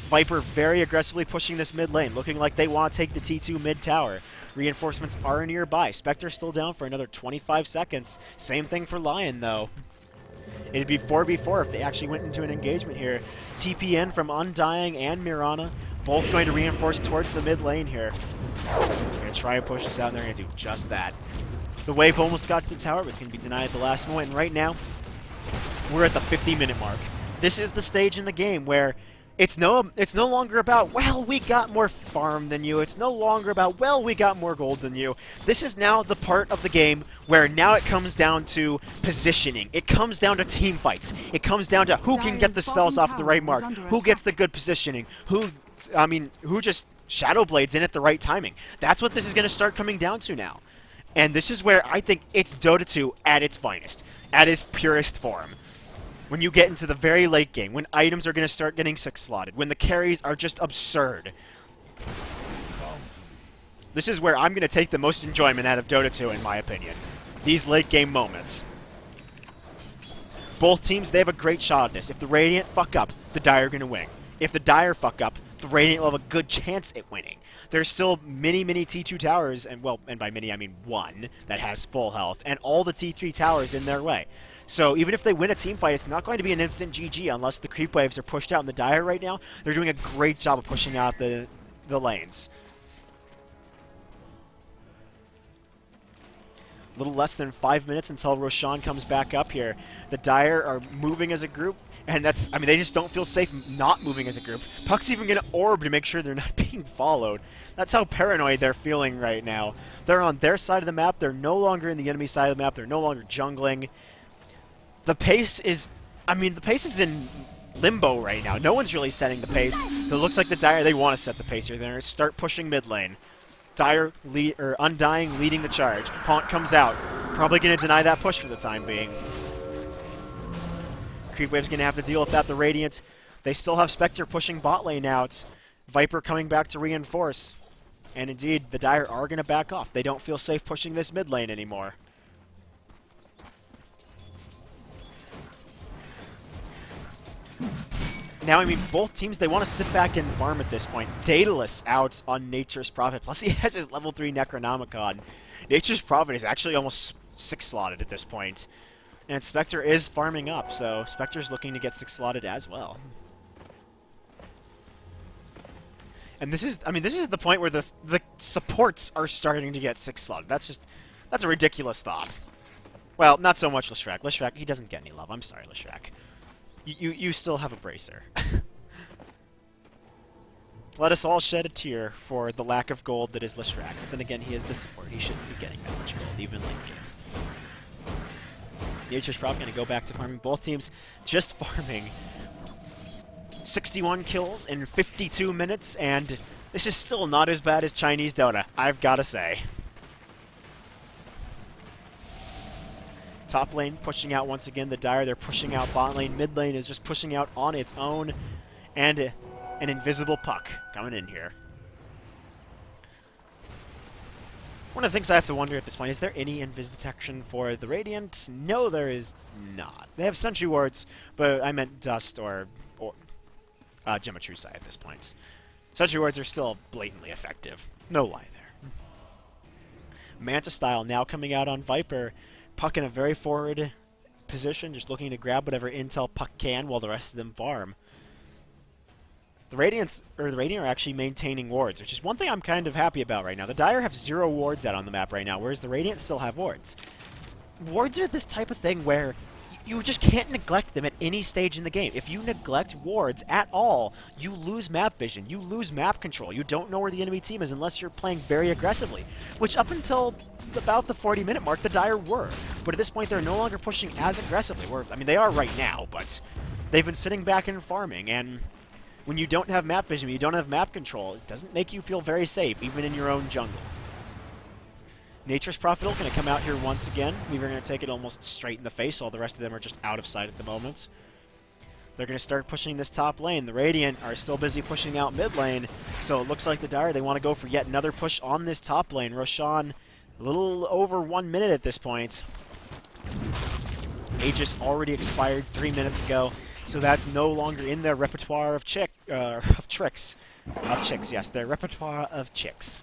Viper very aggressively pushing this mid lane, looking like they want to take the T2 mid tower. Reinforcements are nearby. Spectre still down for another 25 seconds. Same thing for Lion, though. It'd be 4v4 if they actually went into an engagement here. TPN from Undying and Mirana, both going to reinforce towards the mid lane here. They're going to try and push us out, and they're going to do just that. The wave almost got to the tower, but it's going to be denied at the last moment. And right now, we're at the 50-minute mark. This is the stage in the game where it's no longer about, well, we got more farm than you. It's no longer about, well, we got more gold than you. This is now the part of the game where now it comes down to positioning. It comes down to team fights. It comes down to who can get the spells off at the right mark, who gets the good positioning, who just Shadow Blades in at the right timing. That's what this is going to start coming down to now. And this is where I think it's Dota 2 at its finest, at its purest form. When you get into the very late game, when items are going to start getting 6 slotted, when the carries are just absurd. This is where I'm going to take the most enjoyment out of Dota 2, in my opinion. These late-game moments. Both teams, they have a great shot at this. If the Radiant fuck up, the Dire are going to win. If the Dire fuck up, the Radiant will have a good chance at winning. There's still many T2 towers, and well, and by many I mean one, that has full health, and all the T3 towers in their way. So even if they win a team fight, it's not going to be an instant GG unless the creep waves are pushed out. In the Dire right now, they're doing a great job of pushing out the lanes. A little less than 5 minutes until Roshan comes back up here. The Dire are moving as a group, and that's, I mean, they just don't feel safe not moving as a group. Puck's even going to orb to make sure they're not being followed. That's how paranoid they're feeling right now. They're on their side of the map. They're no longer in the enemy side of the map. They're no longer jungling. The pace is, I mean, the pace is in limbo right now. No one's really setting the pace. It looks like the Dire, they want to set the pace here. They're going to start pushing mid lane. Dire, Undying leading the charge. Haunt comes out. Probably going to deny that push for the time being. Creep Wave's going to have to deal with that. The Radiant, they still have Spectre pushing bot lane out. Viper coming back to reinforce. And indeed, the Dire are going to back off. They don't feel safe pushing this mid lane anymore. Now, I mean, both teams, they want to sit back and farm at this point. Daedalus out on Nature's Prophet, plus he has his level 3 Necronomicon. Nature's Prophet is actually almost 6-slotted at this point. And Spectre is farming up, so Spectre's looking to get 6-slotted as well. And this is, I mean, this is the point where the supports are starting to get 6-slotted. That's a ridiculous thought. Well, not so much Leshrac. Leshrac, he doesn't get any love. I'm sorry, Leshrac. You still have a bracer. Let us all shed a tear for the lack of gold that is Leshrac. But then again, he is the support. He shouldn't be getting that much gold, even late game. Nature's probably going to go back to farming. Both teams just farming. 61 kills in 52 minutes, and this is still not as bad as Chinese Dota, I've got to say. Top lane pushing out once again. The Dire, they're pushing out bot lane. Mid lane is just pushing out on its own. And an invisible Puck coming in here. One of the things I have to wonder at this point, is there any invis detection for the Radiant? No, there is not. They have Sentry Wards, but I meant Dust or Geometrusai at this point. Sentry Wards are still blatantly effective. No lie there. Manta Style now coming out on Viper. Puck in a very forward position, just looking to grab whatever intel Puck can while the rest of them farm. The Radiant are actually maintaining wards, which is one thing I'm kind of happy about right now. The Dire have 0 wards out on the map right now, whereas the Radiant still have wards. Wards are this type of thing where you just can't neglect them at any stage in the game. If you neglect wards at all, you lose map vision, you lose map control. You don't know where the enemy team is unless you're playing very aggressively, which up until about the 40-minute mark, the Dire were. But at this point, they're no longer pushing as aggressively. I mean, they are right now, but they've been sitting back and farming, and when you don't have map vision, when you don't have map control, it doesn't make you feel very safe, even in your own jungle. Nature's Prophet going to come out here once again. Weaver going to take it almost straight in the face, while the rest of them are just out of sight at the moment. They're going to start pushing this top lane. The Radiant are still busy pushing out mid lane, so it looks like the Dire, they want to go for yet another push on this top lane. Roshan, a little over 1 minute at this point. Aegis already expired 3 minutes ago, so that's no longer in their repertoire of tricks. Of chicks, yes, their repertoire of chicks.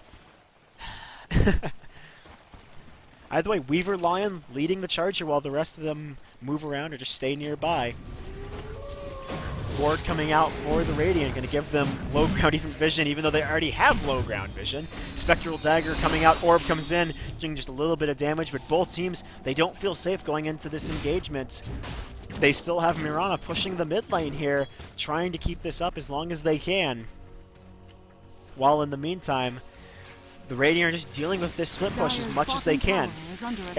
Either way, Weaver Lion leading the charge here while the rest of them move around or just stay nearby. Ward coming out for the Radiant, going to give them low ground vision, even though they already have low ground vision. Spectral Dagger coming out, Orb comes in, doing just a little bit of damage, but both teams, they don't feel safe going into this engagement. They still have Mirana pushing the mid lane here, trying to keep this up as long as they can. While in the meantime, the Radiant are just dealing with this split push as much as they can.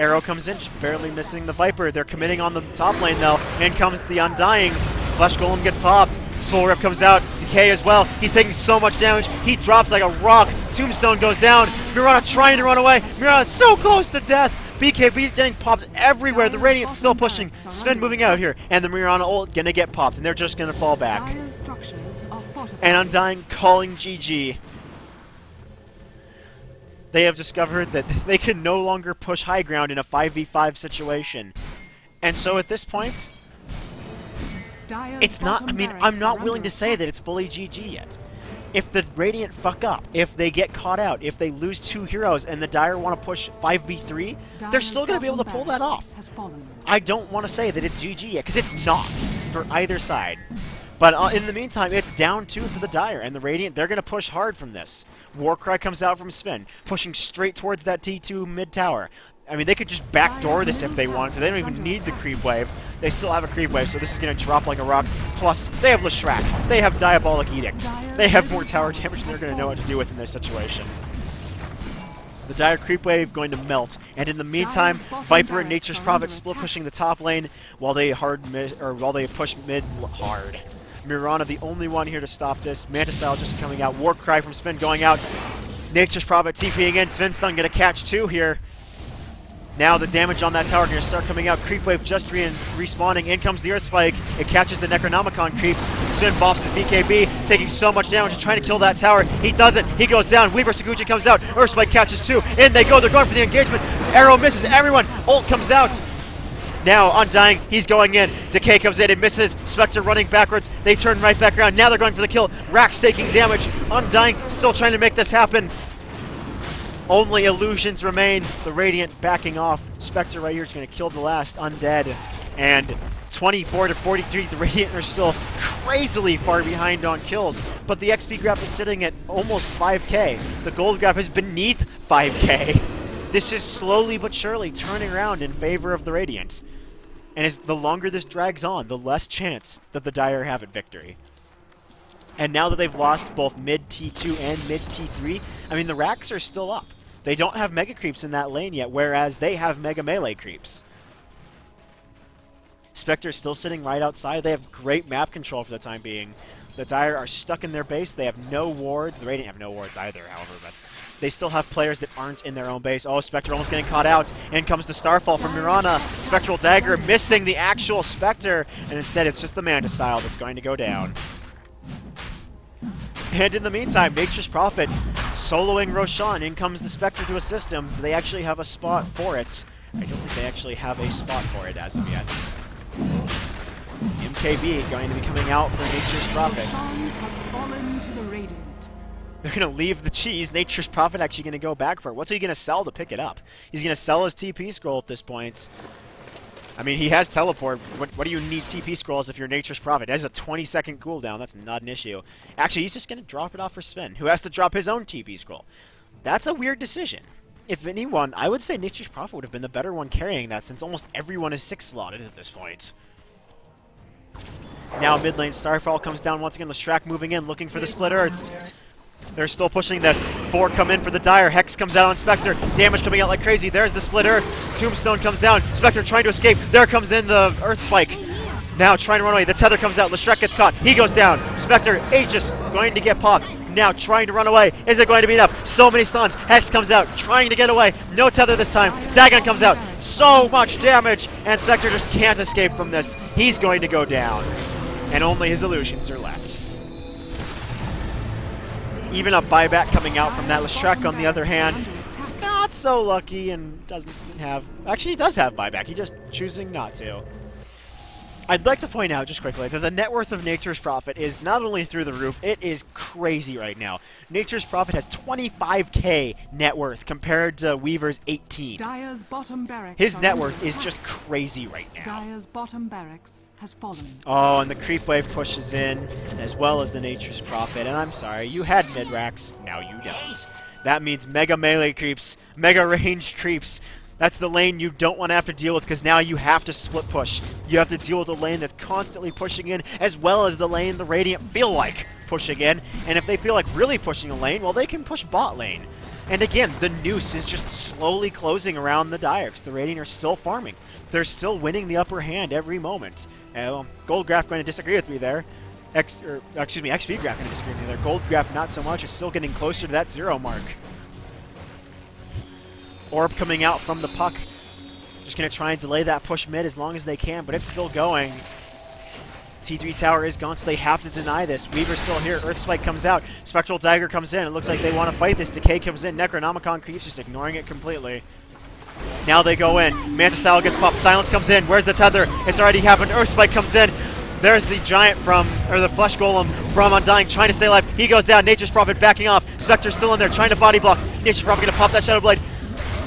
Arrow comes in, just barely missing the Viper. They're committing on the top lane though. In comes the Undying. Flesh Golem gets popped. Soul Rip comes out. Decay as well. He's taking so much damage. He drops like a rock. Tombstone goes down. Mirana trying to run away. Mirana so close to death. BKB's getting popped everywhere. The Radiant's still pushing. Sven moving out here. And the Mirana ult gonna get popped. And they're just gonna fall back. And Undying calling GG. they have discovered that they can no longer push high ground in a 5v5 situation. And so at this point, it's not, I mean, I'm not willing to say that it's fully GG yet. If the Radiant fuck up, if they get caught out, if they lose 2 heroes and the Dire want to push 5v3, they're still going to be able to pull that off. I don't want to say that it's GG yet, because it's not for either side. But in the meantime, it's down 2 for the Dire, and the Radiant, they're going to push hard from this. Warcry comes out from Sven, pushing straight towards that T2 mid tower. I mean, they could just backdoor this if they wanted to. They don't even need the creep wave. They still have a creep wave, so this is going to drop like a rock. Plus, they have Leshrac. They have Diabolic Edict. They have more tower damage than they're going to know what to do with in this situation. The Dire creep wave going to melt, and in the meantime, Viper and Nature's Prophet split pushing the top lane while they push mid hard. Mirana the only one here to stop this. Manta Style just coming out. Warcry from Sven going out. Nature's Prophet TPing in. Sven's going to catch 2 here. Now the damage on that tower going to start coming out. Creep wave just respawning. In comes the Earth Spike. It catches the Necronomicon creeps. Sven bops his BKB, taking so much damage, trying to kill that tower. He doesn't. He goes down. Weaver Saguchi comes out. Earth Spike catches 2. In they go. They're going for the engagement. Arrow misses everyone. Ult comes out. Now Undying, he's going in. Decay comes in and misses. Spectre running backwards. They turn right back around. Now they're going for the kill. Rax taking damage. Undying still trying to make this happen. Only illusions remain. The Radiant backing off. Spectre right here is going to kill the last Undead. And 24 to 43, the Radiant are still crazily far behind on kills. But the XP graph is sitting at almost 5k. The gold graph is beneath 5k. This is slowly but surely turning around in favor of the Radiant. And as the longer this drags on, the less chance that the Dire have at victory. And now that they've lost both mid T2 and mid T3, I mean, the racks are still up. They don't have Mega Creeps in that lane yet, whereas they have Mega Melee Creeps. Spectre is still sitting right outside. They have great map control for the time being. The Dire are stuck in their base. They have no wards. The Radiant have no wards either, however, but they still have players that aren't in their own base. Oh, Spectre almost getting caught out. In comes the Starfall from Mirana. Spectral Dagger missing the actual Spectre, and instead it's just the Manta Style that's going to go down. And in the meantime, Nature's Prophet soloing Roshan. In comes the Spectre to assist him. Do they actually have a spot for it? I don't think they actually have a spot for it as of yet. MKB going to be coming out for Nature's Prophet. Has fallen to the Radiant. They're going to leave the cheese. Nature's Prophet actually going to go back for it. What's he going to sell to pick it up? He's going to sell his TP scroll at this point. I mean, he has teleport. What do you need TP scrolls if you're Nature's Prophet? It has a 20-second cooldown. That's not an issue. Actually, he's just going to drop it off for Sven, who has to drop his own TP scroll. That's a weird decision. If anyone, I would say Nature's Prophet would have been the better one carrying that, since almost everyone is 6-slotted at this point. Now mid lane, Starfall comes down once again. Leshrac moving in, looking for the Split Earth. They're still pushing this. 4 come in for the Dire. Hex comes out on Spectre. Damage coming out like crazy. There's the Split Earth. Tombstone comes down. Spectre trying to escape. There comes in the Earth Spike. Now trying to run away. The Tether comes out. Leshrac gets caught. He goes down. Spectre, Aegis, going to get popped. Now trying to run away. Is it going to be enough? So many stuns. Hex comes out, trying to get away. No Tether this time. Dagon comes out. So much damage. And Spectre just can't escape from this. He's going to go down. And only his illusions are left. Even a buyback coming out from that. Leshrac, on the other hand, not so lucky and doesn't have... Actually, he does have buyback. He's just choosing not to. I'd like to point out, just quickly, that the net worth of Nature's Prophet is not only through the roof, it is crazy right now. Nature's Prophet has 25k net worth compared to Weaver's 18. Dire's bottom barracks. His net worth is just crazy right now. Dire's bottom barracks has fallen. Oh, and the creep wave pushes in, as well as the Nature's Prophet. And I'm sorry, you had mid-racks, now you don't. That means mega melee creeps, mega range creeps. That's the lane you don't want to have to deal with, because now you have to split push. You have to deal with a lane that's constantly pushing in, as well as the lane the Radiant feel like pushing in. And if they feel like really pushing a lane, well, they can push bot lane. And again, the noose is just slowly closing around the Dire, because the Radiant are still farming. They're still winning the upper hand every moment. Gold Graph going to disagree with me there. XP Graph going to disagree with me there. Gold Graph not so much, is still getting closer to that 0 mark. Orb coming out from the puck. Just going to try and delay that push mid as long as they can, but it's still going. T3 tower is gone, so they have to deny this. Weaver's still here. Earthspike comes out. Spectral Dagger comes in. It looks like they want to fight this. Decay comes in. Necronomicon creeps, just ignoring it completely. Now they go in. Manta Style gets popped. Silence comes in. Where's the tether? It's already happened. Earthspike comes in. There's the giant or the flesh golem from Undying, trying to stay alive. He goes down. Nature's Prophet backing off. Spectre's still in there, trying to body block. Nature's Prophet gonna pop that Shadow Blade.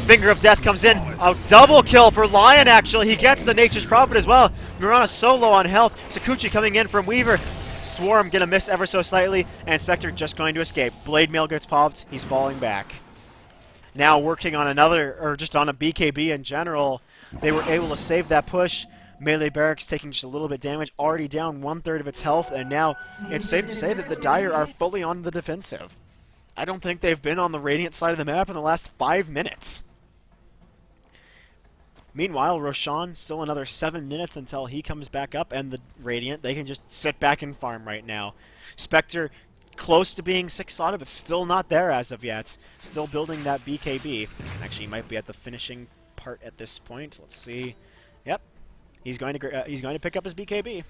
Finger of Death comes in. A double kill for Lion, actually. He gets the Nature's Prophet as well. Mirana so low on health. Sakuchi coming in from Weaver. Swarm gonna miss ever so slightly, and Spectre just going to escape. Blade Mail gets popped. He's falling back. Now working on another, or just on a BKB in general, they were able to save that push. Melee Barracks taking just a little bit damage, already down 1/3 of its health, and now it's safe to say that the Dire are fully on the defensive. I don't think they've been on the Radiant side of the map in the last 5 minutes. Meanwhile, Roshan, still another 7 minutes until he comes back up, and the Radiant, they can just sit back and farm right now. Spectre, close to being 6-slotted, but still not there as of yet. Still building that BKB. Actually, he might be at the finishing part at this point. Let's see. Yep. He's going to pick up his BKB.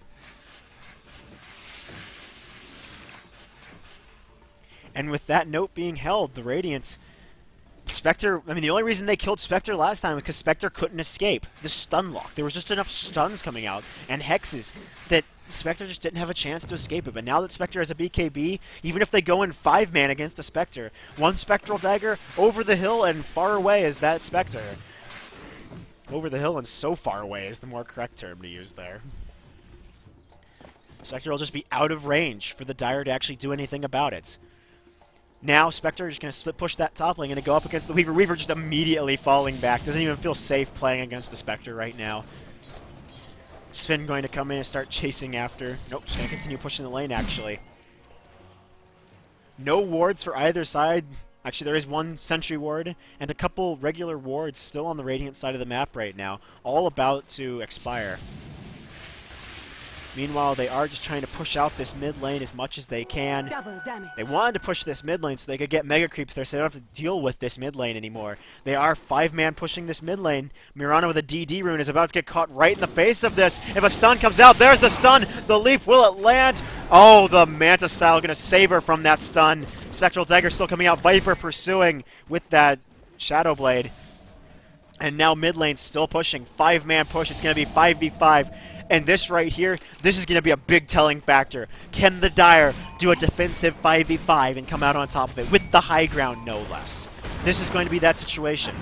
And with that note being held, the Radiants, Spectre, I mean, the only reason they killed Spectre last time was because Spectre couldn't escape. The stun lock. There was just enough stuns coming out and hexes that Spectre just didn't have a chance to escape it. But now that Spectre has a BKB, even if they go in 5-man against a Spectre, one Spectral Dagger over the hill and far away is that Spectre. Over the hill and so far away is the more correct term to use there. Spectre will just be out of range for the Dire to actually do anything about it. Now Spectre is going to split push that top lane and go up against the Weaver. Weaver just immediately falling back. Doesn't even feel safe playing against the Spectre right now. Sven going to come in and start chasing after. Nope, just going to continue pushing the lane actually. No wards for either side. Actually, there is one sentry ward and a couple regular wards still on the Radiant side of the map right now, all about to expire. Meanwhile, they are just trying to push out this mid lane as much as they can. Double damage. They wanted to push this mid lane so they could get mega creeps there so they don't have to deal with this mid lane anymore. They are 5-man pushing this mid lane. Mirana with a DD rune is about to get caught right in the face of this. If a stun comes out, there's the stun. The leap, will it land? Oh, the Manta Style going to save her from that stun. Spectral Dagger still coming out. Viper pursuing with that Shadow Blade. And now mid lane still pushing. 5-man push. It's going to be 5v5. And this right here, this is going to be a big telling factor. Can the Dire do a defensive 5v5 and come out on top of it with the high ground, no less? This is going to be that situation.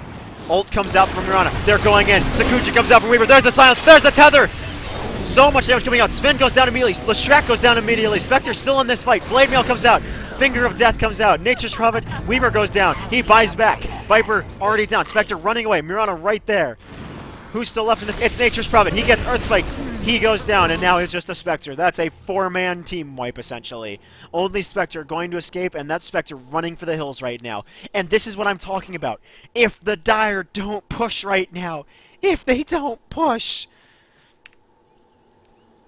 Ult comes out from Mirana. They're going in. Sakuchi comes out from Weaver. There's the silence. There's the tether. So much damage coming out. Sven goes down immediately. Lestrak goes down immediately. Spectre still in this fight. Blade Mail comes out. Finger of Death comes out. Nature's Prophet. Weaver goes down. He buys back. Viper already down. Spectre running away. Mirana right there. Who's still left in this? It's Nature's Prophet. He gets Earthspiked. He goes down, and now it's just a Spectre. That's a 4-man team wipe, essentially. Only Spectre going to escape, and that's Spectre running for the hills right now. And this is what I'm talking about. If the Dire don't push right now, if they don't push,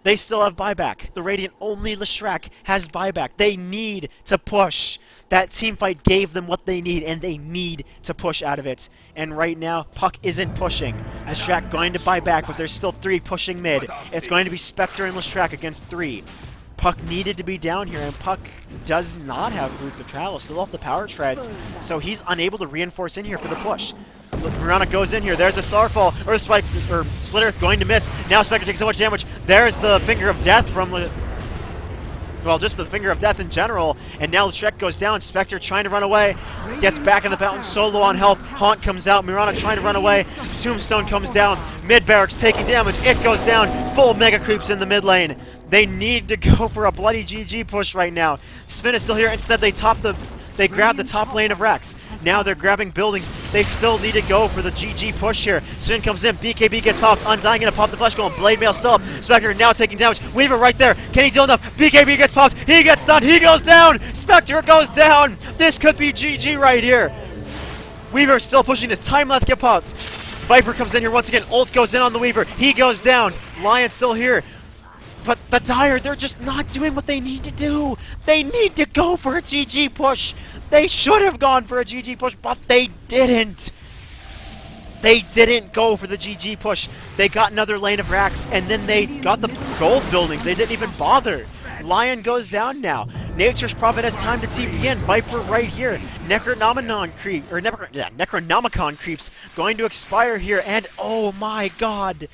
they still have buyback. The Radiant, only Lestrak has buyback. They need to push. That teamfight gave them what they need, and they need to push out of it. And right now, Puck isn't pushing. Lestrak going to buy back, but there's still 3 pushing mid. It's going to be Spectre and Lestrak against 3. Puck needed to be down here, and Puck does not have Boots of Travel, still off the power treads, so he's unable to reinforce in here for the push. Mirana goes in here. There's the Starfall. Earthspike, or Split Earth going to miss. Now Spectre takes so much damage. There's the Finger of Death from well, just the Finger of Death in general. And now Shrek goes down. Spectre trying to run away. Gets back in the fountain. Solo on health. Haunt comes out. Mirana trying to run away. Tombstone comes down. Mid Barracks taking damage. It goes down. Full Mega Creeps in the mid lane. They need to go for a bloody GG push right now. Sven is still here. Instead, they grab the top lane of Rex. Now they're grabbing buildings. They still need to go for the GG push here. Sven comes in. BKB gets popped. Undying gonna pop the flesh golem. Blade Mail still up. Spectre now taking damage. Weaver right there. Can he deal enough? BKB gets popped. He gets stunned. He goes down. Spectre goes down. This could be GG right here. Weaver still pushing this. Time let's get popped. Viper comes in here once again. Ult goes in on the Weaver. He goes down. Lion still here. But the Dire, they're just not doing what they need to do. They need to go for a GG push. They should have gone for a GG push, but they didn't. They didn't go for the GG push. They got another lane of racks, and then they got the gold buildings. They didn't even bother. Lion goes down now. Nature's Prophet has time to TP in. Viper right here. Necronomicon creeps going to expire here, and oh my god.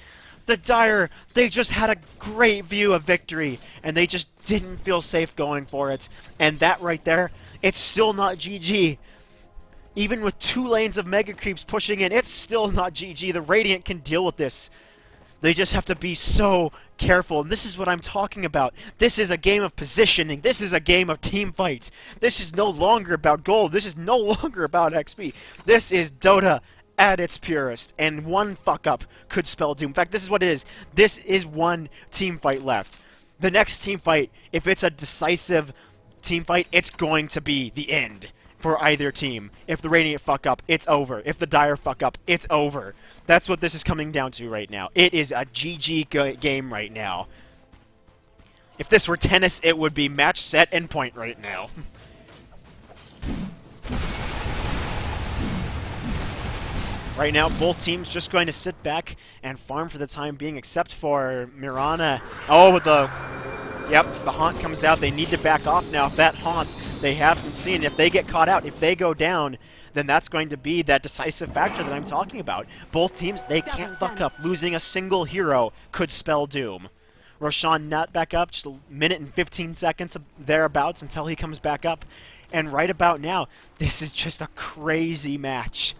The Dire, they just had a great view of victory, and they just didn't feel safe going for it. And that right there, it's still not GG. Even with 2 lanes of Mega Creeps pushing in, it's still not GG. The Radiant can deal with this. They just have to be so careful, and this is what I'm talking about. This is a game of positioning. This is a game of team fights. This is no longer about gold. This is no longer about XP. This is Dota at its purest, and one fuck-up could spell doom. In fact, this is what it is. This is one team fight left. The next team fight, if it's a decisive team fight, it's going to be the end for either team. If the Radiant fuck up, it's over. If the Dire fuck up, it's over. That's what this is coming down to right now. It is a GG game right now. If this were tennis, it would be match, set, and point right now. Right now, both teams just going to sit back and farm for the time being, except for Mirana. Oh, with the... Yep, the haunt comes out. They need to back off now. If that haunt, they haven't seen. If they get caught out, if they go down, then that's going to be that decisive factor that I'm talking about. Both teams, they can't fuck up. Losing a single hero could spell doom. Roshan not back up, just a minute and 15 seconds thereabouts until he comes back up. And right about now, this is just a crazy match.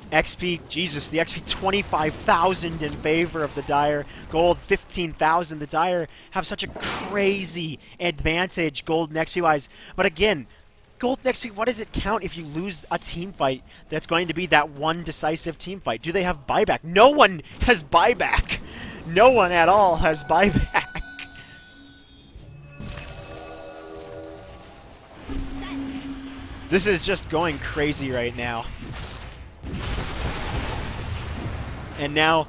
XP, Jesus, the XP 25,000 in favor of the Dire. Gold 15,000. The Dire have such a crazy advantage, gold and XP wise. But again, gold and XP, what does it count if you lose a team fight that's going to be that one decisive team fight? Do they have buyback? No one has buyback. No one at all has buyback. This is just going crazy right now. And now,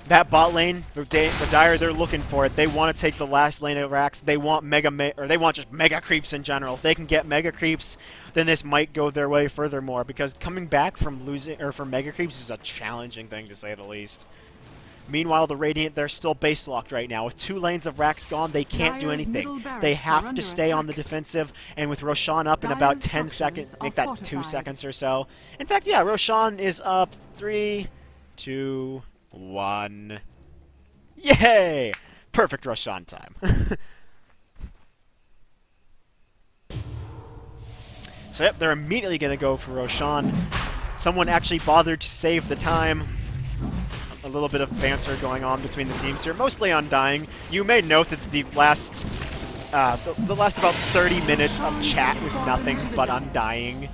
that bot lane, the Dire, they're looking for it. They want to take the last lane of racks. They want they want just mega creeps in general. If they can get mega creeps, then this might go their way furthermore. Because coming back from losing from mega creeps is a challenging thing to say the least. Meanwhile, the Radiant, they're still base locked right now. With 2 lanes of racks gone, they can't do anything. They have to stay on the defensive, and with Roshan up in about 10 seconds, make that 2 seconds or so. In fact, yeah, Roshan is up 3, 2, 1. Yay! Perfect Roshan time. So yep, they're immediately going to go for Roshan. Someone actually bothered to save the time. A little bit of banter going on between the teams here, mostly Undying. You may note that the last about 30 minutes of chat was nothing but Undying.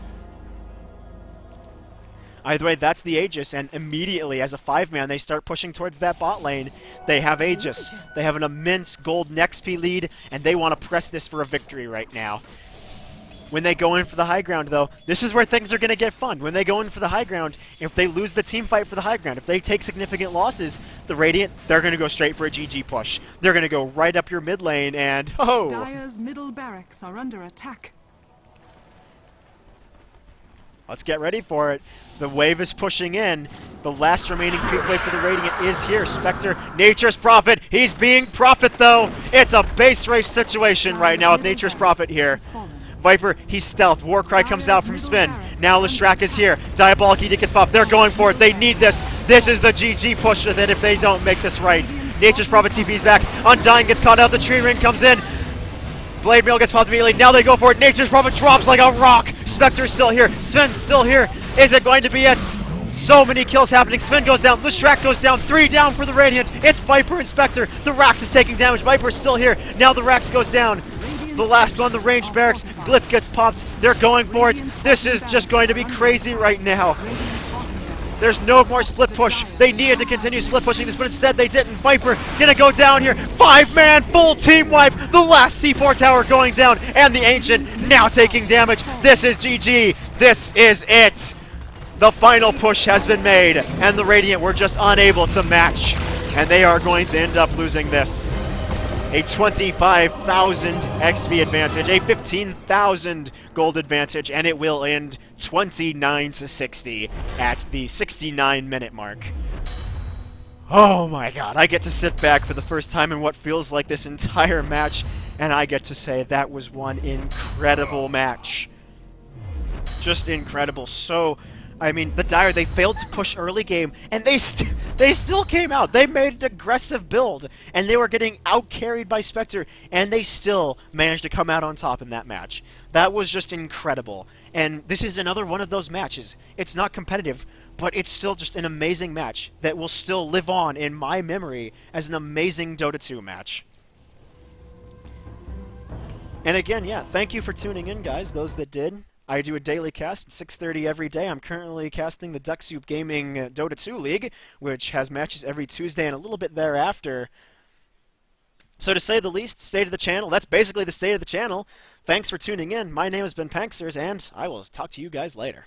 Either way, that's the Aegis, and immediately, as a 5-man, they start pushing towards that bot lane. They have Aegis. They have an immense gold XP lead, and they want to press this for a victory right now. When they go in for the high ground, though, this is where things are going to get fun. When they go in for the high ground, if they lose the team fight for the high ground, if they take significant losses, the Radiant, they're going to go straight for a GG push. They're going to go right up your mid lane, and oh! Dire's middle barracks are under attack. Let's get ready for it. The wave is pushing in. The last remaining creep wave for the Radiant is here. Spectre, Nature's Prophet. He's being Prophet, though. It's a base race situation right now with Nature's Prophet here. Viper, he's stealth. Warcry comes out from Spin. Now Lestrak is here. Diabolic Edict gets popped. They're going for it. They need this. This is the GG push that if they don't make this right. Nature's Prophet TP's back. Undying gets caught out. The tree ring comes in. Blade Mail gets popped immediately. Now they go for it. Nature's Prophet drops like a rock. Spectre's still here. Spin's still here. Is it going to be it? So many kills happening. Spin goes down. Lestrak goes down. 3 down for the Radiant. It's Viper and Spectre. The Rax is taking damage. Viper's still here. Now the Rax goes down. The last one, the ranged barracks. Glyph gets popped. They're going for it. This is just going to be crazy right now. There's no more split push. They needed to continue split pushing this, but instead they didn't. Viper gonna go down here. 5-man full team wipe. The last C4 tower going down, and the Ancient now taking damage. This is GG. This is it. The final push has been made, and the Radiant were just unable to match, and they are going to end up losing this. a 25,000 XP advantage, a 15,000 gold advantage, and it will end 29-60 at the 69-minute mark. Oh my god, I get to sit back for the first time in what feels like this entire match, and I get to say that was one incredible match. Just incredible. So, I mean, the Dire, they failed to push early game, and they still came out. They made an aggressive build, and they were getting out-carried by Spectre, and they still managed to come out on top in that match. That was just incredible. And this is another one of those matches. It's not competitive, but it's still just an amazing match that will still live on in my memory as an amazing Dota 2 match. And again, yeah, thank you for tuning in, guys, those that did. I do a daily cast at 6:30 every day. I'm currently casting the Duck Soup Gaming Dota 2 League, which has matches every Tuesday and a little bit thereafter. So to say the least, state of the channel, that's basically the state of the channel. Thanks for tuning in. My name has been Pankzers, and I will talk to you guys later.